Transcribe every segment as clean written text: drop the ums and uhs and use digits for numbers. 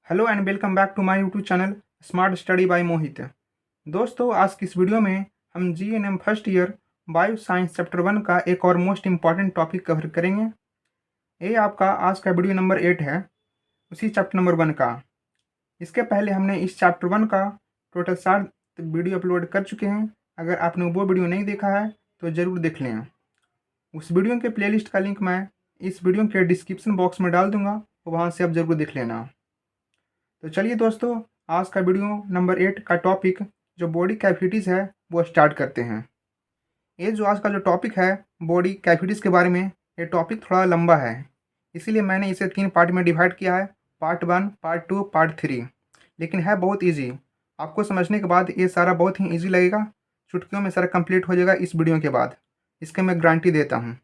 Hello and welcome back to my YouTube channel smart study by Mohit. दोस्तों, आज की इस वीडियो में हम GNM first year bio science chapter 1 का एक और मोस्ट इम्पॉर्टेंट टॉपिक कवर करेंगे। ये आपका आज का वीडियो नंबर 8 है, उसी चैप्टर नंबर 1 का। इसके पहले हमने इस चैप्टर 1 का टोटल 7 वीडियो अपलोड कर चुके हैं। अगर आपने वो वीडियो नहीं देखा है तो ज़रूर देख लें। उस वीडियो के प्लेलिस्ट का लिंक मैं इस वीडियो के डिस्क्रिप्शन बॉक्स में डाल दूँगा, वहाँ से आप ज़रूर देख लेना। तो चलिए दोस्तों, आज का वीडियो नंबर 8 का टॉपिक जो बॉडी कैविटीज़ है वो स्टार्ट करते हैं। ये जो आज का जो टॉपिक है बॉडी कैविटीज़ के बारे में, ये टॉपिक थोड़ा लंबा है, इसीलिए मैंने इसे 3 पार्ट में डिवाइड किया है, पार्ट 1, पार्ट 2, पार्ट 3। लेकिन है बहुत ईजी। आपको समझने के बाद ये सारा बहुत ही ईजी लगेगा, चुटकियों में सारा कंप्लीट हो जाएगा इस वीडियो के बाद, इसके मैं गारंटी देता हूँ।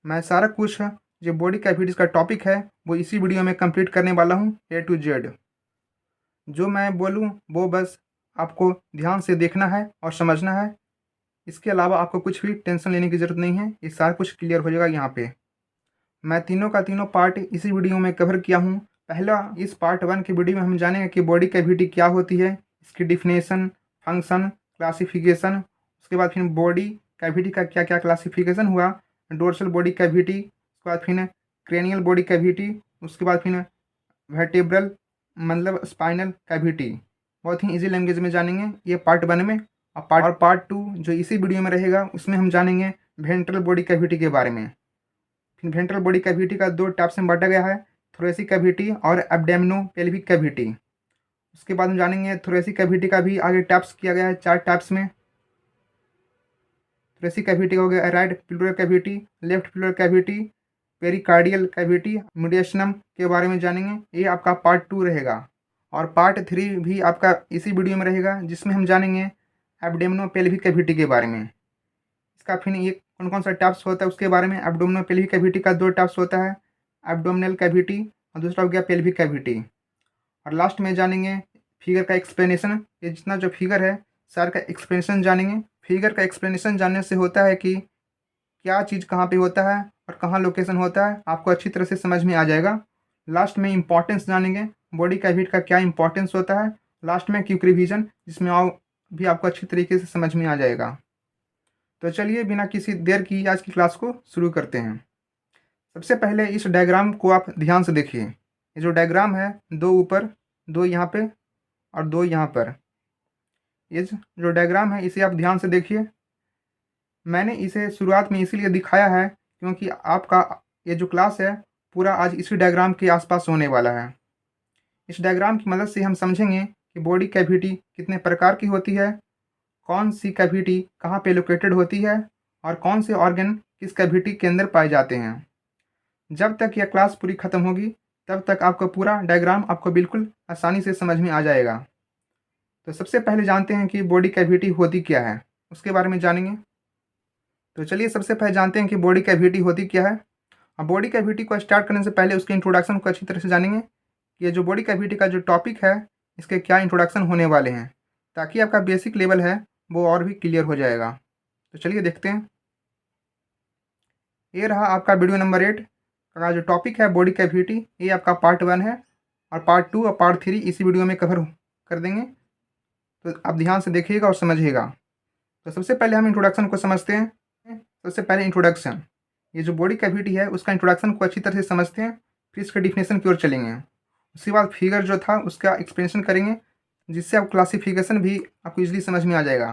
मैं सारा कुछ जो बॉडी कैविटीज़ का टॉपिक है वो इसी वीडियो में कंप्लीट करने वाला हूँ, A to Z। जो मैं बोलूँ वो बस आपको ध्यान से देखना है और समझना है। इसके अलावा आपको कुछ भी टेंशन लेने की ज़रूरत नहीं है, ये सारा कुछ क्लियर हो जाएगा यहाँ पे। मैं तीनों का तीनों पार्ट इसी वीडियो में कवर किया हूँ। पहला इस पार्ट 1 की वीडियो में हम जानेंगे कि बॉडी कैविटी क्या होती है, इसकी डिफिनेशन, फंक्शन, क्लासिफिकेशन। उसके बाद फिर बॉडी कैविटी का क्या क्या क्लासिफिकेशन हुआ, डोर्सल बॉडी कैविटी, उसके बाद फिर क्रेनियल बॉडी कैविटी, उसके बाद फिर वर्टेब्रल मतलब स्पाइनल कैविटी। बहुत ही इजी लैंग्वेज में जानेंगे ये पार्ट 1 में। और पार्ट 2 जो इसी वीडियो में रहेगा उसमें हम जानेंगे वेंट्रल बॉडी कैविटी के बारे में। फिर वेंट्रल बॉडी कैविटी का 2 टाइप्स में बांटा गया है, थोरेसिक कैविटी और एब्डोमिनो पेल्विक कैविटी। उसके बाद हम जानेंगे थोरेसिक कैविटी का भी आगे टाइप्स किया गया है 4 टाइप्स में। थोरेसिक कैविटी हो गया right pleural cavity, left pleural cavity, pericardial cavity, mediastinum के बारे में जानेंगे। ये आपका पार्ट 2 रहेगा। और पार्ट 3 भी आपका इसी वीडियो में रहेगा, जिसमें हम जानेंगे एब्डोमिनो पेल्विक कैविटी के बारे में। इसका फिर ये कौन कौन सा टाइप्स होता है उसके बारे में। एब्डोमिनो पेल्विक कैविटी का 2 टाइप्स होता है, एब्डोमिनल कैविटी और दूसरा हो गया पेल्विक कैविटी। और लास्ट में जानेंगे फिगर का एक्सप्लेनेशन। ये जितना जो फिगर है सार का एक्सप्लेनेशन जानेंगे। फिगर का एक्सप्लेनेशन जानने से होता है कि क्या चीज़ कहाँ पे होता है और कहाँ लोकेशन होता है, आपको अच्छी तरह से समझ में आ जाएगा। लास्ट में इंपॉर्टेंस जानेंगे, बॉडी कैविटी का क्या इंपॉर्टेंस होता है। लास्ट में क्विक रिवीजन, जिसमें भी आपको अच्छी तरीके से समझ में आ जाएगा। तो चलिए बिना किसी देर की आज की क्लास को शुरू करते हैं। सबसे पहले इस डायग्राम को आप ध्यान से देखिए। ये जो डायग्राम है, 2 ऊपर, 2 यहाँ पे और 2 यहाँ पर। ये जो डायग्राम है इसे आप ध्यान से देखिए। मैंने इसे शुरुआत में इसीलिए दिखाया है क्योंकि आपका ये जो क्लास है पूरा आज इसी डायग्राम के आसपास होने वाला है। इस डायग्राम की मदद से हम समझेंगे कि बॉडी कैविटी कितने प्रकार की होती है, कौन सी कैविटी कहाँ पे लोकेटेड होती है और कौन से ऑर्गन किस कैविटी के अंदर पाए जाते हैं। जब तक यह क्लास पूरी ख़त्म होगी तब तक आपको पूरा डायग्राम आपको बिल्कुल आसानी से समझ में आ जाएगा। तो सबसे पहले जानते हैं कि बॉडी कैविटी होती क्या है, उसके बारे में जानेंगे। तो चलिए सबसे पहले जानते हैं कि बॉडी कैविटी होती क्या है। अब बॉडी कैविटी को स्टार्ट करने से पहले उसके इंट्रोडक्शन को अच्छी तरह से जानेंगे कि ये जो बॉडी कैविटी का जो टॉपिक है इसके क्या इंट्रोडक्शन होने वाले हैं, ताकि आपका बेसिक लेवल है वो और भी क्लियर हो जाएगा। तो चलिए देखते हैं। ये रहा आपका वीडियो नंबर 8 का जो टॉपिक है बॉडी कैविटी। ये आपका पार्ट 1 है और पार्ट 2 और पार्ट 3 इसी वीडियो में कवर कर देंगे। तो आप ध्यान से देखिएगा और समझिएगा। तो सबसे पहले हम इंट्रोडक्शन को समझते हैं। सबसे पहले इंट्रोडक्शन, ये जो बॉडी कैविटी है उसका इंट्रोडक्शन को अच्छी तरह से समझते हैं, फिर इसके डिफिनेशन की ओर चलेंगे। उसके बाद फिगर जो था उसका एक्सप्लेनेशन करेंगे, जिससे आप क्लासिफिकेशन भी आपको इजीली समझ में आ जाएगा।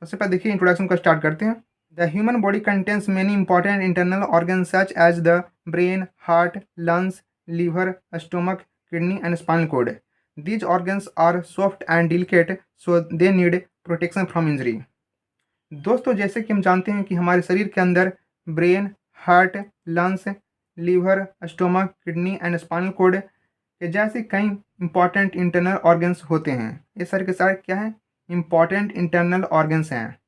सबसे पहले देखिए इंट्रोडक्शन को स्टार्ट करते हैं। The human body contains many important internal organ such as the brain, heart, lungs, liver, stomach, kidney and spinal cord. These organs are soft and delicate, so they need protection from injury. दोस्तों, जैसे कि हम जानते हैं कि हमारे शरीर के अंदर brain, heart, lungs, liver, stomach, kidney and spinal cord के जैसे कई इंपॉर्टेंट इंटरनल ऑर्गन्स होते हैं। ये सारे के सारे क्या हैं? इंपॉर्टेंट इंटरनल ऑर्गन्स हैं।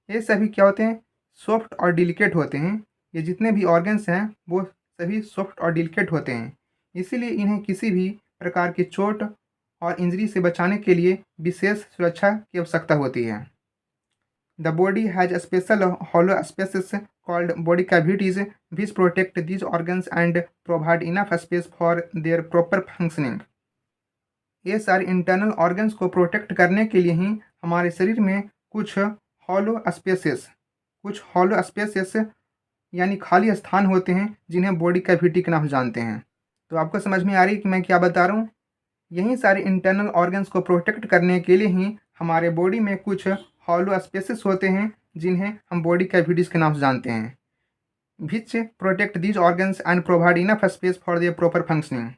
ये सभी क्या होते हैं? सॉफ्ट और डिलिकेट होते हैं। ये जितने भी ऑर्गन्स हैं वो सभी सॉफ्ट और डिलिकेट होते हैं, इसीलिए इन्हें किसी भी प्रकार की चोट और इंजरी से बचाने के लिए विशेष सुरक्षा की आवश्यकता होती है। The body has a special hollow spaces called body cavities which protect these organs and provide enough space for their proper functioning. ये सारे इंटरनल ऑर्गन्स को प्रोटेक्ट करने के लिए ही हमारे शरीर में कुछ हॉलो स्पेसेस यानी खाली स्थान होते हैं जिन्हें बॉडी कैविटी के नाम से जानते हैं। तो आपको समझ में आ रही है कि मैं क्या बता रहा हूँ। यही सारे इंटरनल ऑर्गन्स को प्रोटेक्ट करने के लिए ही हमारे बॉडी में कुछ हॉलो स्पेसेस होते हैं जिन्हें हम बॉडी कैविटीज़ के नाम से जानते हैं, विच protect these organs and provide enough space for their proper functioning.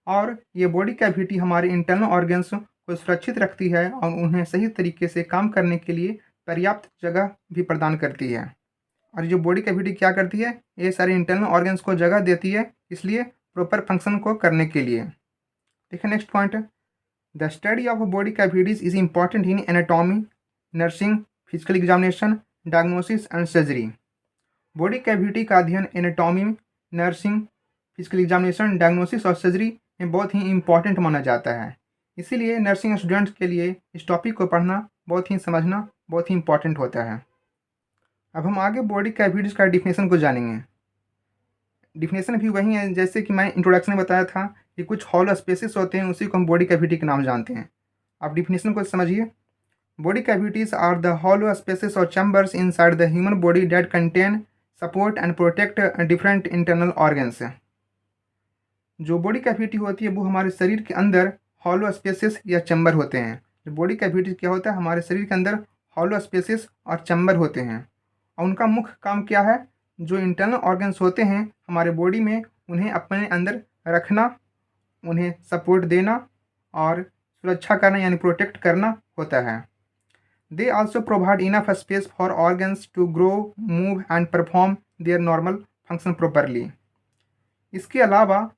और ये बॉडी कैविटी हमारे इंटरनल ऑर्गन्स को सुरक्षित रखती है और उन्हें सही तरीके से काम करने के लिए पर्याप्त जगह भी प्रदान करती है। और जो बॉडी कैविटी क्या करती है, ये सारे इंटरनल ऑर्गन्स को जगह देती है, इसलिए प्रॉपर फंक्शन को करने के लिए। देखिए next point, the study of body cavities is important in anatomy, nursing, physical examination, diagnosis and surgery. Body cavity का अध्ययन anatomy, nursing, physical examination, diagnosis और सर्जरी में बहुत ही इम्पॉर्टेंट माना जाता है। इसीलिए नर्सिंग स्टूडेंट्स के लिए इस टॉपिक को पढ़ना बहुत ही समझना बहुत ही इम्पॉर्टेंट होता है। अब हम आगे बॉडी कैविटीज का डिफिनेशन को जानेंगे। डिफिनेशन भी वही है जैसे कि मैं इंट्रोडक्शन में बताया था कि कुछ हॉलो स्पेसेस होते हैं, उसी को हम बॉडी कैविटी के नाम जानते हैं। आप डिफिनेशन को समझिए। Body cavities are the hollow spaces और chambers inside the human body that contain, support and protect different internal organs. जो बॉडी कैविटी होती है वो हमारे शरीर के अंदर हॉलो स्पेसेस या चैम्बर होते हैं। जो बॉडी कैविटी क्या होता है, हमारे शरीर के अंदर हॉलो स्पेसेस और चैम्बर होते हैं और उनका मुख्य काम क्या है, जो इंटरनल ऑर्गन्स होते हैं हमारे बॉडी में उन्हें अपने अंदर रखना, उन्हें सपोर्ट देना और सुरक्षा करना यानी प्रोटेक्ट करना होता है। They also provide enough space for organs to grow, move and perform their normal function properly. इसके अलावा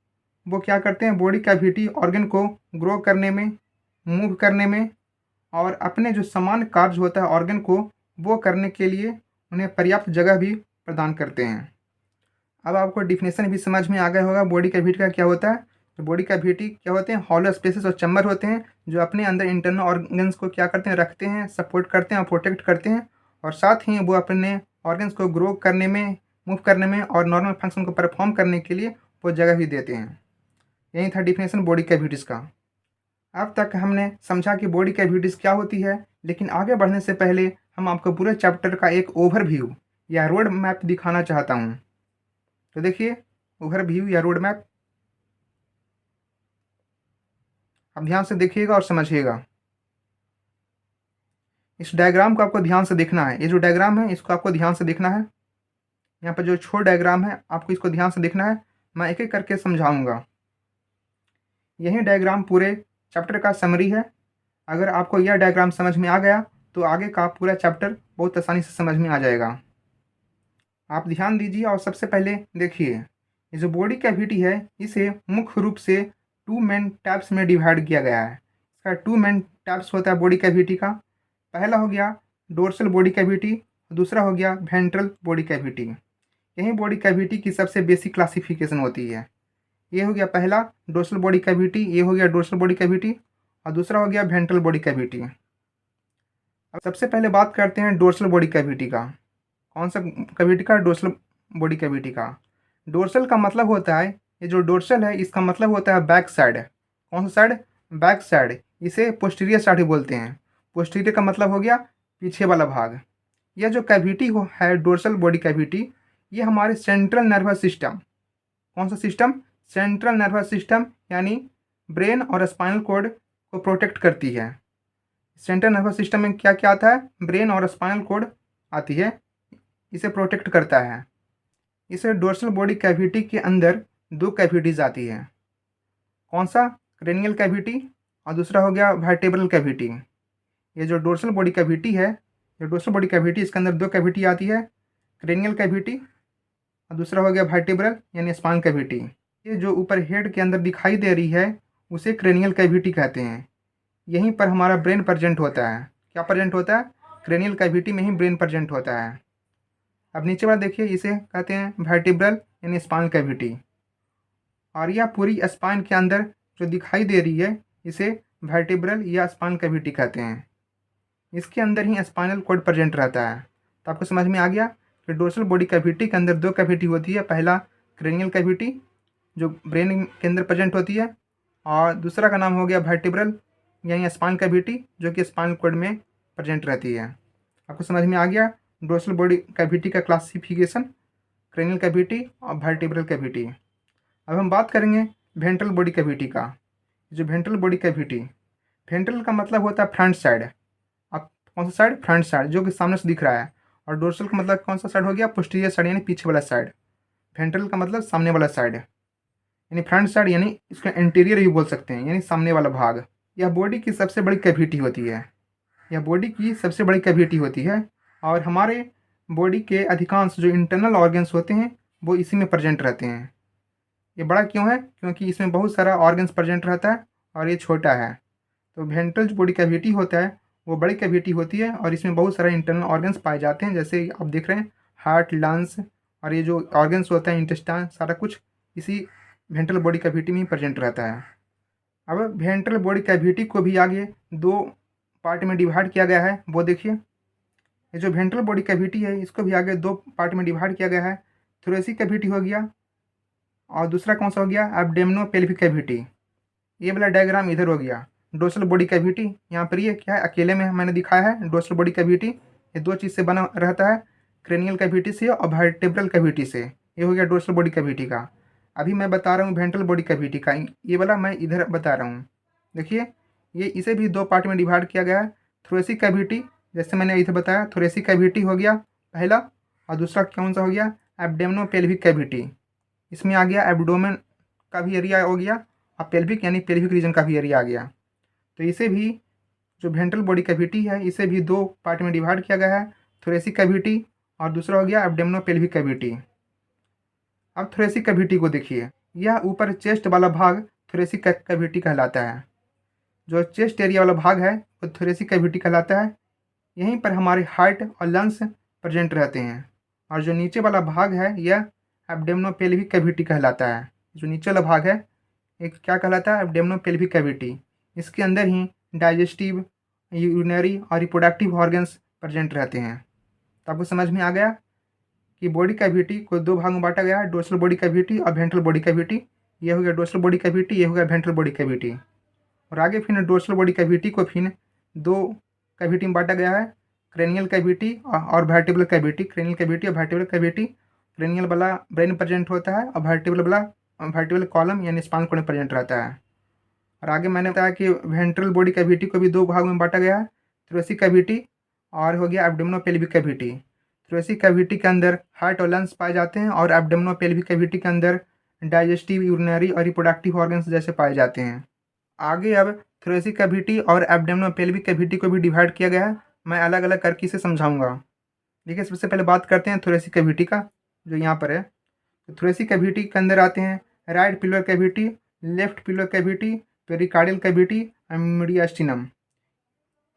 वो क्या करते हैं, बॉडी कैविटी ऑर्गन को ग्रो करने में, मूव करने में और अपने जो सामान्य कार्य होता है ऑर्गन को वो करने के लिए उन्हें पर्याप्त जगह भी प्रदान करते हैं। अब आपको डिफिनेशन भी समझ में आ गया होगा बॉडी कैविटी का क्या होता है। तो बॉडी कैविटी क्या होते हैं, हॉलो स्पेसेस और चैम्बर होते हैं जो अपने अंदर इंटरनल ऑर्गन्स को क्या करते हैं, रखते हैं, सपोर्ट करते हैं और प्रोटेक्ट करते हैं और साथ ही वो अपने ऑर्गन्स को ग्रो करने में, मूव करने में और नॉर्मल फंक्शन को परफॉर्म करने के लिए वो जगह भी देते हैं। यही था डिफिनेशन बॉडी कैविटीज़ का। अब तक हमने समझा कि बॉडी कैविटीज़ क्या होती है, लेकिन आगे बढ़ने से पहले हम आपको पूरे चैप्टर का एक ओवरव्यू या रोड मैप दिखाना चाहता हूँ। तो देखिए ओवरव्यू या रोड मैप, आप ध्यान से देखिएगा और समझिएगा। इस डायग्राम को आपको ध्यान से देखना है। ये जो डायग्राम है इसको आपको ध्यान से देखना है। यहाँ पर जो छोटा डायग्राम है आपको इसको ध्यान से देखना है, मैं एक एक करके समझाऊंगा। यही डायग्राम पूरे चैप्टर का समरी है। अगर आपको यह डायग्राम समझ में आ गया तो आगे का पूरा चैप्टर बहुत आसानी से समझ में आ जाएगा। आप ध्यान दीजिए और सबसे पहले देखिए, ये जो बॉडी कैविटी है इसे मुख्य रूप से 2 मेन टाइप्स में डिवाइड किया गया है। इसका 2 मेन टाइप्स होता है बॉडी कैविटी का। पहला हो गया डोर्सल बॉडी कैविटी, दूसरा हो गया वेंट्रल बॉडी कैविटी। यही बॉडी कैविटी की सबसे बेसिक क्लासिफिकेशन होती है। ये हो गया पहला डोर्सल बॉडी कैविटी, ये हो गया डोर्सल बॉडी कैविटी और दूसरा हो गया वेंट्रल बॉडी कैविटी। अब सबसे पहले बात करते हैं डोर्सल बॉडी कैविटी का। कौन सा कैविटी का, डोर्सल बॉडी कैविटी का। डोर्सल का मतलब होता है, ये जो डोर्सल है इसका मतलब होता है बैक साइड। कौन सा साइड, बैक साइड। इसे पोस्टीरियर साइड बोलते हैं। पोस्टीरियर का मतलब हो गया पीछे वाला भाग। यह जो कैविटी है डोर्सल बॉडी कैविटी, ये हमारे सेंट्रल नर्वस सिस्टम, कौन सा सिस्टम, सेंट्रल नर्वस सिस्टम यानी ब्रेन और स्पाइनल कॉर्ड को प्रोटेक्ट करती है। सेंट्रल नर्वस सिस्टम में क्या क्या आता है, ब्रेन और स्पाइनल कॉर्ड आती है, इसे प्रोटेक्ट करता है। इसे डोर्सल बॉडी कैविटी के अंदर 2 कैविटीज़ आती है। कौन सा, क्रेनियल कैविटी और दूसरा हो गया वर्टेब्रल कैविटी। ये जो डोर्सल बॉडी कैविटी है, ये डोर्सल बॉडी कैविटी इसके अंदर 2 कैविटी आती है, क्रेनियल कैविटी और दूसरा हो गया वर्टेब्रल यानी स्पाइन कैविटी। ये जो ऊपर हेड के अंदर दिखाई दे रही है उसे क्रेनियल कैविटी कहते हैं। यहीं पर हमारा ब्रेन प्रेजेंट होता है। क्या प्रेजेंट होता है, क्रेनियल कैविटी में ही ब्रेन प्रेजेंट होता है। अब नीचे वाला देखिए, इसे कहते हैं वर्टेब्रल यानी स्पाइन कैविटी। और यह पूरी स्पाइन के अंदर जो दिखाई दे रही है इसे वर्टेब्रल या स्पाइन कैविटी कहते हैं। इसके अंदर ही स्पाइनल कॉर्ड प्रेजेंट रहता है। तो आपको समझ में आ गया कि डोर्सल बॉडी कैविटी के अंदर 2 कैविटी होती है। पहला क्रेनियल कैविटी जो ब्रेन के अंदर प्रेजेंट होती है और दूसरा का नाम हो गया वर्टिब्रल यानी स्पाइन कैविटी, जो कि स्पाइनल कॉर्ड में प्रेजेंट रहती है। आपको समझ में आ गया डोर्सल बॉडी कैविटी का क्लासिफिकेशन, क्रेनियल कैविटी और वर्टिब्रल कैविटी। अब हम बात करेंगे वेंट्रल बॉडी कैविटी का। जो वेंट्रल बॉडी कैविटी, वेंट्रल का मतलब होता है फ्रंट साइड। अब कौन सा साइड? फ्रंट साइड, जो कि सामने से दिख रहा है। और डोर्सल का मतलब कौन सा साइड हो गया? पोस्टीरियर साइड यानी पीछे वाला साइड। वेंट्रल का मतलब सामने वाला साइड यानी फ्रंट साइड, यानी इसका इंटीरियर भी बोल सकते हैं, यानी सामने वाला भाग। यह बॉडी की सबसे बड़ी कैविटी होती है। यह बॉडी की सबसे बड़ी कैविटी होती है और हमारे बॉडी के अधिकांश जो इंटरनल ऑर्गन्स होते हैं वो इसी में प्रेजेंट रहते हैं। ये बड़ा क्यों है? क्योंकि इसमें बहुत सारा ऑर्गन्स प्रेजेंट रहता है और ये छोटा है। तो वेंट्रल जो बॉडी कैविटी होता है वो बड़ी कैविटी होती है और इसमें बहुत सारे इंटरनल ऑर्गन्स पाए जाते हैं, जैसे आप देख रहे हैं हार्ट, लंग्स और ये जो ऑर्गन्स होता है इंटेस्टाइन, सारा कुछ इसी वेंट्रल बॉडी कैविटी में ही प्रेजेंट रहता है। अब वेंट्रल बॉडी कैविटी को भी आगे दो पार्ट में डिवाइड किया गया है, वो देखिए। ये जो वेंट्रल बॉडी कैविटी है इसको भी आगे दो पार्ट में डिवाइड किया गया है। थोरेसिक कैविटी हो गया और दूसरा कौन सा हो गया? एब्डोमिनो पेल्विक कैविटी। ये वाला डायग्राम इधर हो गया डोर्सल बॉडी कैविटी। यहाँ पर ये क्या है? अकेले में मैंने दिखाया है डोर्सल बॉडी कैविटी। ये दो चीज़ से बना रहता है, क्रेनियल कैविटी से और वर्टेब्रल कैविटी से। ये हो गया डोर्सल बॉडी कैविटी का। अभी मैं बता रहा हूँ वेंट्रल बॉडी कैविटी का, ये वाला मैं इधर बता रहा हूँ। देखिए ये इसे भी दो पार्ट में डिवाइड किया गया है। थोरेसिक कैविटी, जैसे मैंने इधर बताया, थोरेसिक कैविटी हो गया पहला, और दूसरा कौन सा हो गया? एब्डोमिनो पेल्विक कैविटी। इसमें आ गया एब्डोमेन का भी एरिया हो गया और पेल्विक यानी पेल्विक रीजन का भी एरिया आ गया। तो इसे भी जो वेंट्रल बॉडी कैविटी है इसे भी दो पार्ट में डिवाइड किया गया है, थोरेसिक कैविटी और दूसरा हो गया एब्डोमिनो पेल्विक कैविटी। अब थोरेसिक कैविटी को देखिए, यह ऊपर चेस्ट वाला भाग थोरेसिक कैविटी कहलाता है। जो चेस्ट एरिया वाला भाग है वो थोरेसिक कैविटी कहलाता है। यहीं पर हमारे हार्ट और लंग्स प्रेजेंट रहते हैं। और जो नीचे वाला भाग है यह एब्डोमिनो पेल्विक कैविटी कहलाता है। जो नीचे वाला भाग है एक क्या कहलाता है? एब्डोमिनो पेल्विक कैविटी। इसके अंदर ही डाइजेस्टिव, यूरिनरी और रिप्रोडक्टिव ऑर्गन्स प्रेजेंट रहते हैं। तो आपको समझ में आ गया कि बॉडी कैविटी को दो भाग में बांटा गया है, डोर्सल बॉडी कैविटी और वेंट्रल बॉडी कैविटी। ये हो गया डोर्सल बॉडी कैविटी, ये हो गया वेंट्रल बॉडी कैविटी। और आगे फिर डोर्सल बॉडी कैविटी को फिर दो कैविटी में बांटा गया है, क्रेनियल कैविटी और वर्टिब्रल कैविटी। क्रेनियल कैविटी और वर्टिब्रल कैविटी, क्रेनियल वाला ब्रेन प्रेजेंट होता है और वर्टिब्रल वाला वर्टिब्रल कॉलम यानी स्पाइनल कॉर्ड में प्रेजेंट रहता है। और आगे मैंने बताया कि वेंट्रल बॉडी कैविटी को भी दो भाग में बांटा गया है, थोरेसिक कैविटी और हो गया एब्डोमिनो पेल्विक कैविटी। थोरेसिक कैविटी के अंदर हार्ट और लंग्स पाए जाते हैं और एब्डोमिनो पेल्विक कैविटी के अंदर डाइजेस्टिव, यूरिनरी और रिप्रोडक्टिव ऑर्गन्स जैसे पाए जाते हैं। आगे अब थोरेसिक कैविटी और एब्डोमिनो पेल्विक कैविटी को भी डिवाइड किया गया है, मैं अलग अलग करके इसे समझाऊंगा। देखिए सबसे पहले बात करते हैं थोरेसिक कैविटी का, जो यहाँ पर है। तो थोरेसिक कैविटी के अंदर आते हैं right pillar cavity, left pillar cavity, pericardial cavity और मीडियास्टिनम।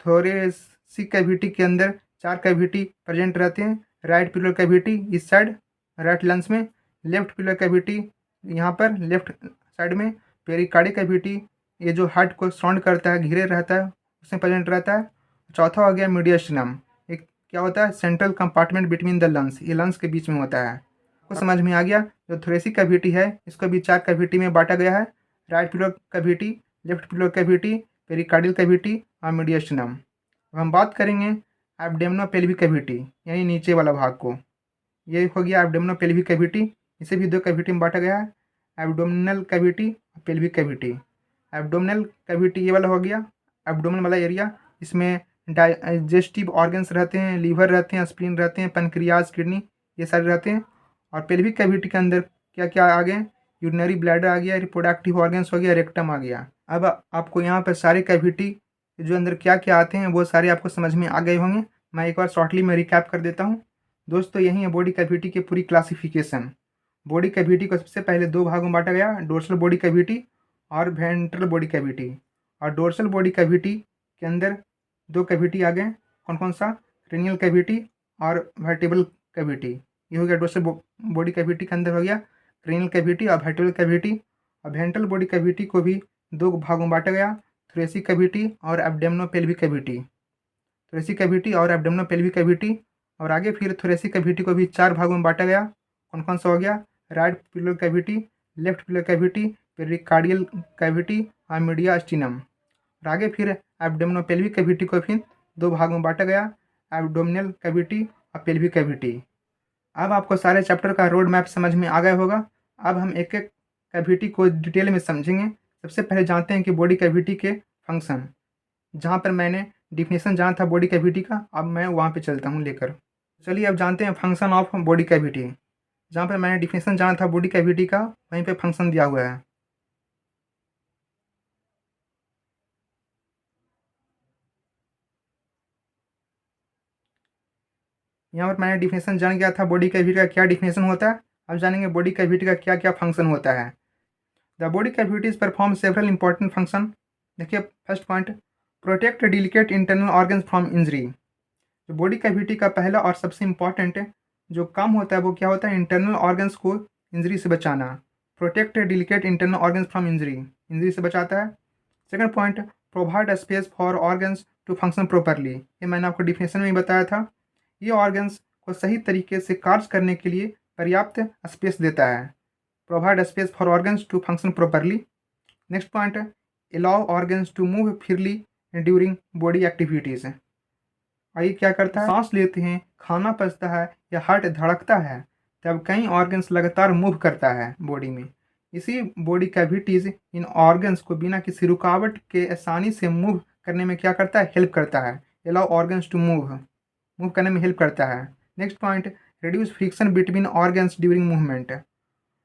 थोरेसिक कैविटी के अंदर चार कैविटी प्रेजेंट रहते हैं। राइट पिलर कैविटी इस साइड राइट लंग्स में, लेफ्ट पिलर कैविटी यहाँ पर लेफ्ट साइड में, पेरिकार्डियल कैविटी ये जो हार्ट को साउंड करता है, घेरे रहता है, उसमें प्रेजेंट रहता है। चौथा हो गया मीडियास्टिनम, एक क्या होता है? Central compartment between the lungs, ये लंग्स के बीच में होता है। आपको समझ में आ गया? जो थोरेसिक कैविटी है इसको भी चार कैविटी में बांटा गया है, right pillar cavity, left pillar cavity, pericardial cavity और मीडियास्टिनम। अब हम बात करेंगे एब्डोमिनो पेल्विक कैविटी यानी नीचे वाला भाग को। ये हो गया एब्डोमिनो पेल्विक कैविटी, इसे भी दो कैविटी में बांटा गया है, एब्डोमिनल कैविटी और पेल्विक कैविटी। एब्डोमिनल कैविटी ये वाला हो गया एब्डोमिन वाला एरिया, इसमें डाइजेस्टिव ऑर्गन्स रहते हैं, लीवर रहते हैं, स्प्लीन रहते हैं, पेनक्रियाज, किडनी ये सारे रहते हैं। और पेल्विक कैविटी के अंदर क्या क्या आ गए? यूरिनरी ब्लैडर आ गया, रिप्रोडक्टिव ऑर्गन्स हो गया, रेक्टम आ गया। अब आपको यहाँ पर सारे कैविटी जो अंदर क्या क्या आते हैं वो सारे आपको समझ में आ गए होंगे। मैं एक बार शॉर्टली में रिकैप कर देता हूँ। दोस्तों यही है बॉडी कैविटी की पूरी क्लासिफिकेशन। बॉडी कैविटी को सबसे पहले दो भागों में बांटा गया, डोर्सल बॉडी कैविटी और वेंट्रल बॉडी कैविटी। और डोर्सल बॉडी कैविटी के अंदर दो कैविटी आ गए, कौन कौन सा? क्रेनियल कैविटी और वर्टिब्रल कैविटी। ये हो गया डोर्सल बॉडी कैविटी के अंदर हो गया क्रेनियल कैविटी और वर्टिब्रल कैविटी। और वेंट्रल बॉडी कैविटी को भी दो भागों में बांटा गया, थोरेसिक कैविटी और एब्डोमिनो पेल्विक कैविटी। थोरेसिक कैविटी और एब्डोमिनो पेल्विक कैविटी। और आगे फिर थोरेसिक कैविटी को भी चार भागों में बांटा गया, कौन कौन सा हो गया? Right pillar cavity, left pillar cavity, pericardial cavity और मीडियास्टिनम। और आगे फिर एब्डोमिनोपेल्विक कैविटी को फिर दो भाग में बांटा गया, एब्डोमिनल कैविटी और पेल्विक कैविटी। अब आपको सारे चैप्टर का रोड मैप समझ में आ गया होगा। अब हम एक एक कैविटी को डिटेल में समझेंगे। सबसे पहले जानते हैं कि बॉडी कैविटी के फंक्शन। जहाँ पर मैंने डिफिनेशन जाना था बॉडी कैविटी का, अब मैं वहाँ पे चलता हूँ लेकर। चलिए अब जानते हैं फंक्शन ऑफ बॉडी कैविटी। जहाँ पर मैंने डिफिनेशन जाना था बॉडी कैविटी का, वहीं पे फंक्शन दिया हुआ है। यहाँ पर मैंने डिफिनेशन जान गया था बॉडी कैविटी का क्या डिफिनेशन होता है। अब जानेंगे बॉडी कैविटी का क्या क्या फंक्शन होता है। The body cavities perform several important function. देखिए first point, protect delicate internal organs from injury. जो बॉडी कैविटी का पहला और सबसे इम्पॉर्टेंट जो काम होता है वो क्या होता है, इंटरनल ऑर्गन्स को इंजरी से बचाना। Protect delicate internal organs from injury से बचाता है। Second point, provide space for organs to function properly. ये मैंने आपको डिफिनेशन में ही बताया था। ये ऑर्गन्स को सही तरीके से कार्य करने के लिए पर्याप्त स्पेस देता है। Provide space for organs to function properly. Next point, allow organs to move freely during body activities. और ये क्या करता है, सांस लेते हैं, खाना पचता है या हार्ट धड़कता है, तब कई ऑर्गन्स लगातार मूव करता है बॉडी में। इसी बॉडी कैविटीज़ इन ऑर्गन्स को बिना किसी रुकावट के आसानी से मूव करने में क्या करता है, हेल्प करता है। अलाउ ऑर्गन्स टू मूव करने में हेल्प करता है। Next point, reduce friction between organs during movement.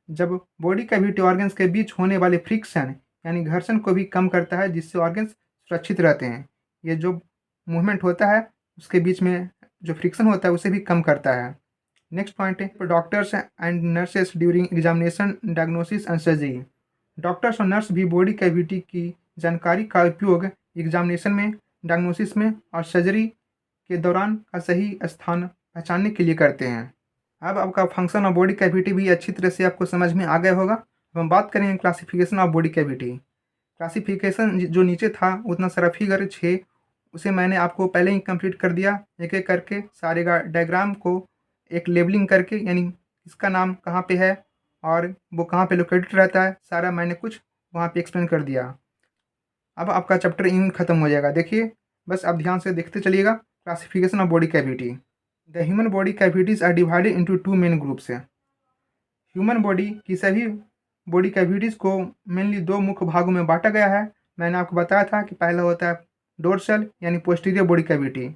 जब बॉडी कैविटी ऑर्गन्स के बीच होने वाले फ्रिक्शन यानी घर्षण को भी कम करता है, जिससे ऑर्गन्स सुरक्षित रहते हैं। ये जो मूवमेंट होता है उसके बीच में जो फ्रिक्शन होता है उसे भी कम करता है। नेक्स्ट पॉइंट है, doctors and nurses during examination, diagnosis and surgery. Doctors और नर्स भी बॉडी कैविटी की जानकारी का उपयोग एग्जामिनेशन में, डायग्नोसिस में और सर्जरी के दौरान का सही स्थान पहचानने के लिए करते हैं। अब आपका फंक्शन ऑफ बॉडी कैविटी भी अच्छी तरह से आपको समझ में आ गया होगा। अब हम बात करेंगे classification of body cavity. Classification जो नीचे था उतना सारा फिगर 6 उसे मैंने आपको पहले ही कंप्लीट कर दिया। एक एक करके सारे डायग्राम को एक लेबलिंग करके, यानी इसका नाम कहाँ पे है और वो कहाँ पे लोकेटेड रहता है, सारा मैंने कुछ वहाँ पे एक्सप्लेन कर दिया। अब आपका चैप्टर इन ख़त्म हो जाएगा। देखिए बस आप ध्यान से देखते चलिएगा। Classification of body cavity. The human body cavities are divided into 2 main groups. Human body की सभी बॉडी कैविटीज़ को मेनली 2 मुख्य भागों में बांटा गया है। मैंने आपको बताया था कि पहला होता है डोर्सल यानी पोस्टीरियर बॉडी कैविटी।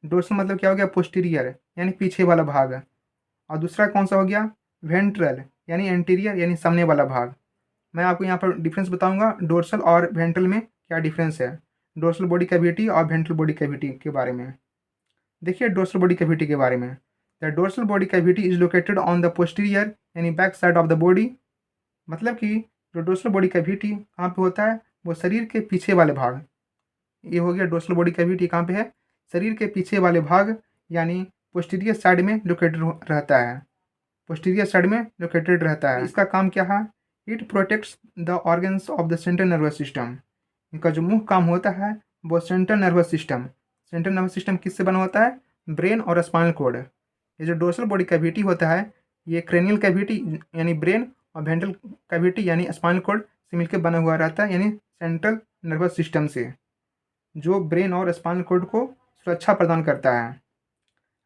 डोर्सल मतलब क्या हो गया, पोस्टीरियर यानी पीछे वाला भाग। और दूसरा कौन सा हो गया, वेंट्रल यानी एंटीरियर यानी सामने वाला भाग। मैं आपको यहाँ पर डिफरेंस बताऊंगा डोर्सल और वेंट्रल में क्या डिफरेंस है, डोर्सल बॉडी कैविटी और वेंट्रल बॉडी कैविटी के बारे में। देखिए डोर्सल बॉडी कैविटी के बारे में, the dorsal body cavity is located on the posterior यानी back side of the body. मतलब कि जो डोर्सल बॉडी कैविटी कहाँ पे होता है, वो शरीर के पीछे वाले भाग। ये हो गया डोर्सल बॉडी कैविटी कहाँ पे है, शरीर के पीछे वाले भाग यानी पोस्टीरियर साइड में लोकेटेड रहता है। पोस्टीरियर साइड में लोकेटेड रहता है। इसका काम क्या है, it protects the organs of the central nervous system. इनका जो मुख्य काम होता है वो central nervous system. Central nervous system किससे बना होता है, ब्रेन और स्पाइनल कॉर्ड। ये जो डोर्सल बॉडी कैविटी होता है ये क्रेनियल कैविटी यानी ब्रेन और वेंट्रल कैविटी यानी स्पाइनल कॉर्ड से मिलकर बना हुआ रहता है, यानी सेंट्रल नर्वस सिस्टम से, जो ब्रेन और स्पाइनल कॉर्ड को सुरक्षा प्रदान करता है।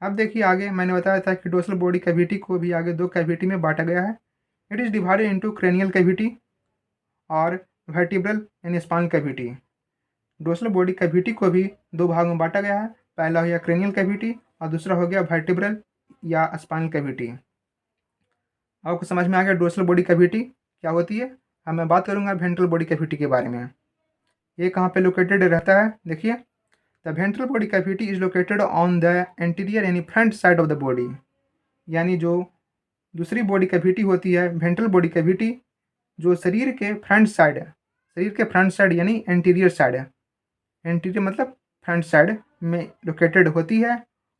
अब देखिए आगे मैंने बताया था कि डोर्सल बॉडी कैविटी को भी आगे 2 कैविटी में बांटा गया है। It is divided into cranial cavity और वर्टिब्रल यानी spinal cavity. Dorsal body cavity को भी 2 भागों में बांटा गया है। पहला हो गया क्रेनियल कैविटी और दूसरा हो गया वर्टिब्रल या स्पाइनल कैविटी। आपको समझ में आ गया डोर्सल बॉडी कैविटी क्या होती है। अब मैं बात करूँगा वेंट्रल बॉडी कैविटी के बारे में। ये कहाँ पे लोकेटेड रहता है, देखिए the ventral body cavity is located on the anterior यानी front side of the body. यानी जो दूसरी बॉडी कैविटी होती है वेंट्रल बॉडी कैविटी, जो शरीर के फ्रंट साइड यानी एंटीरियर साइड, एंटीरियर मतलब फ्रंट साइड में लोकेटेड होती है।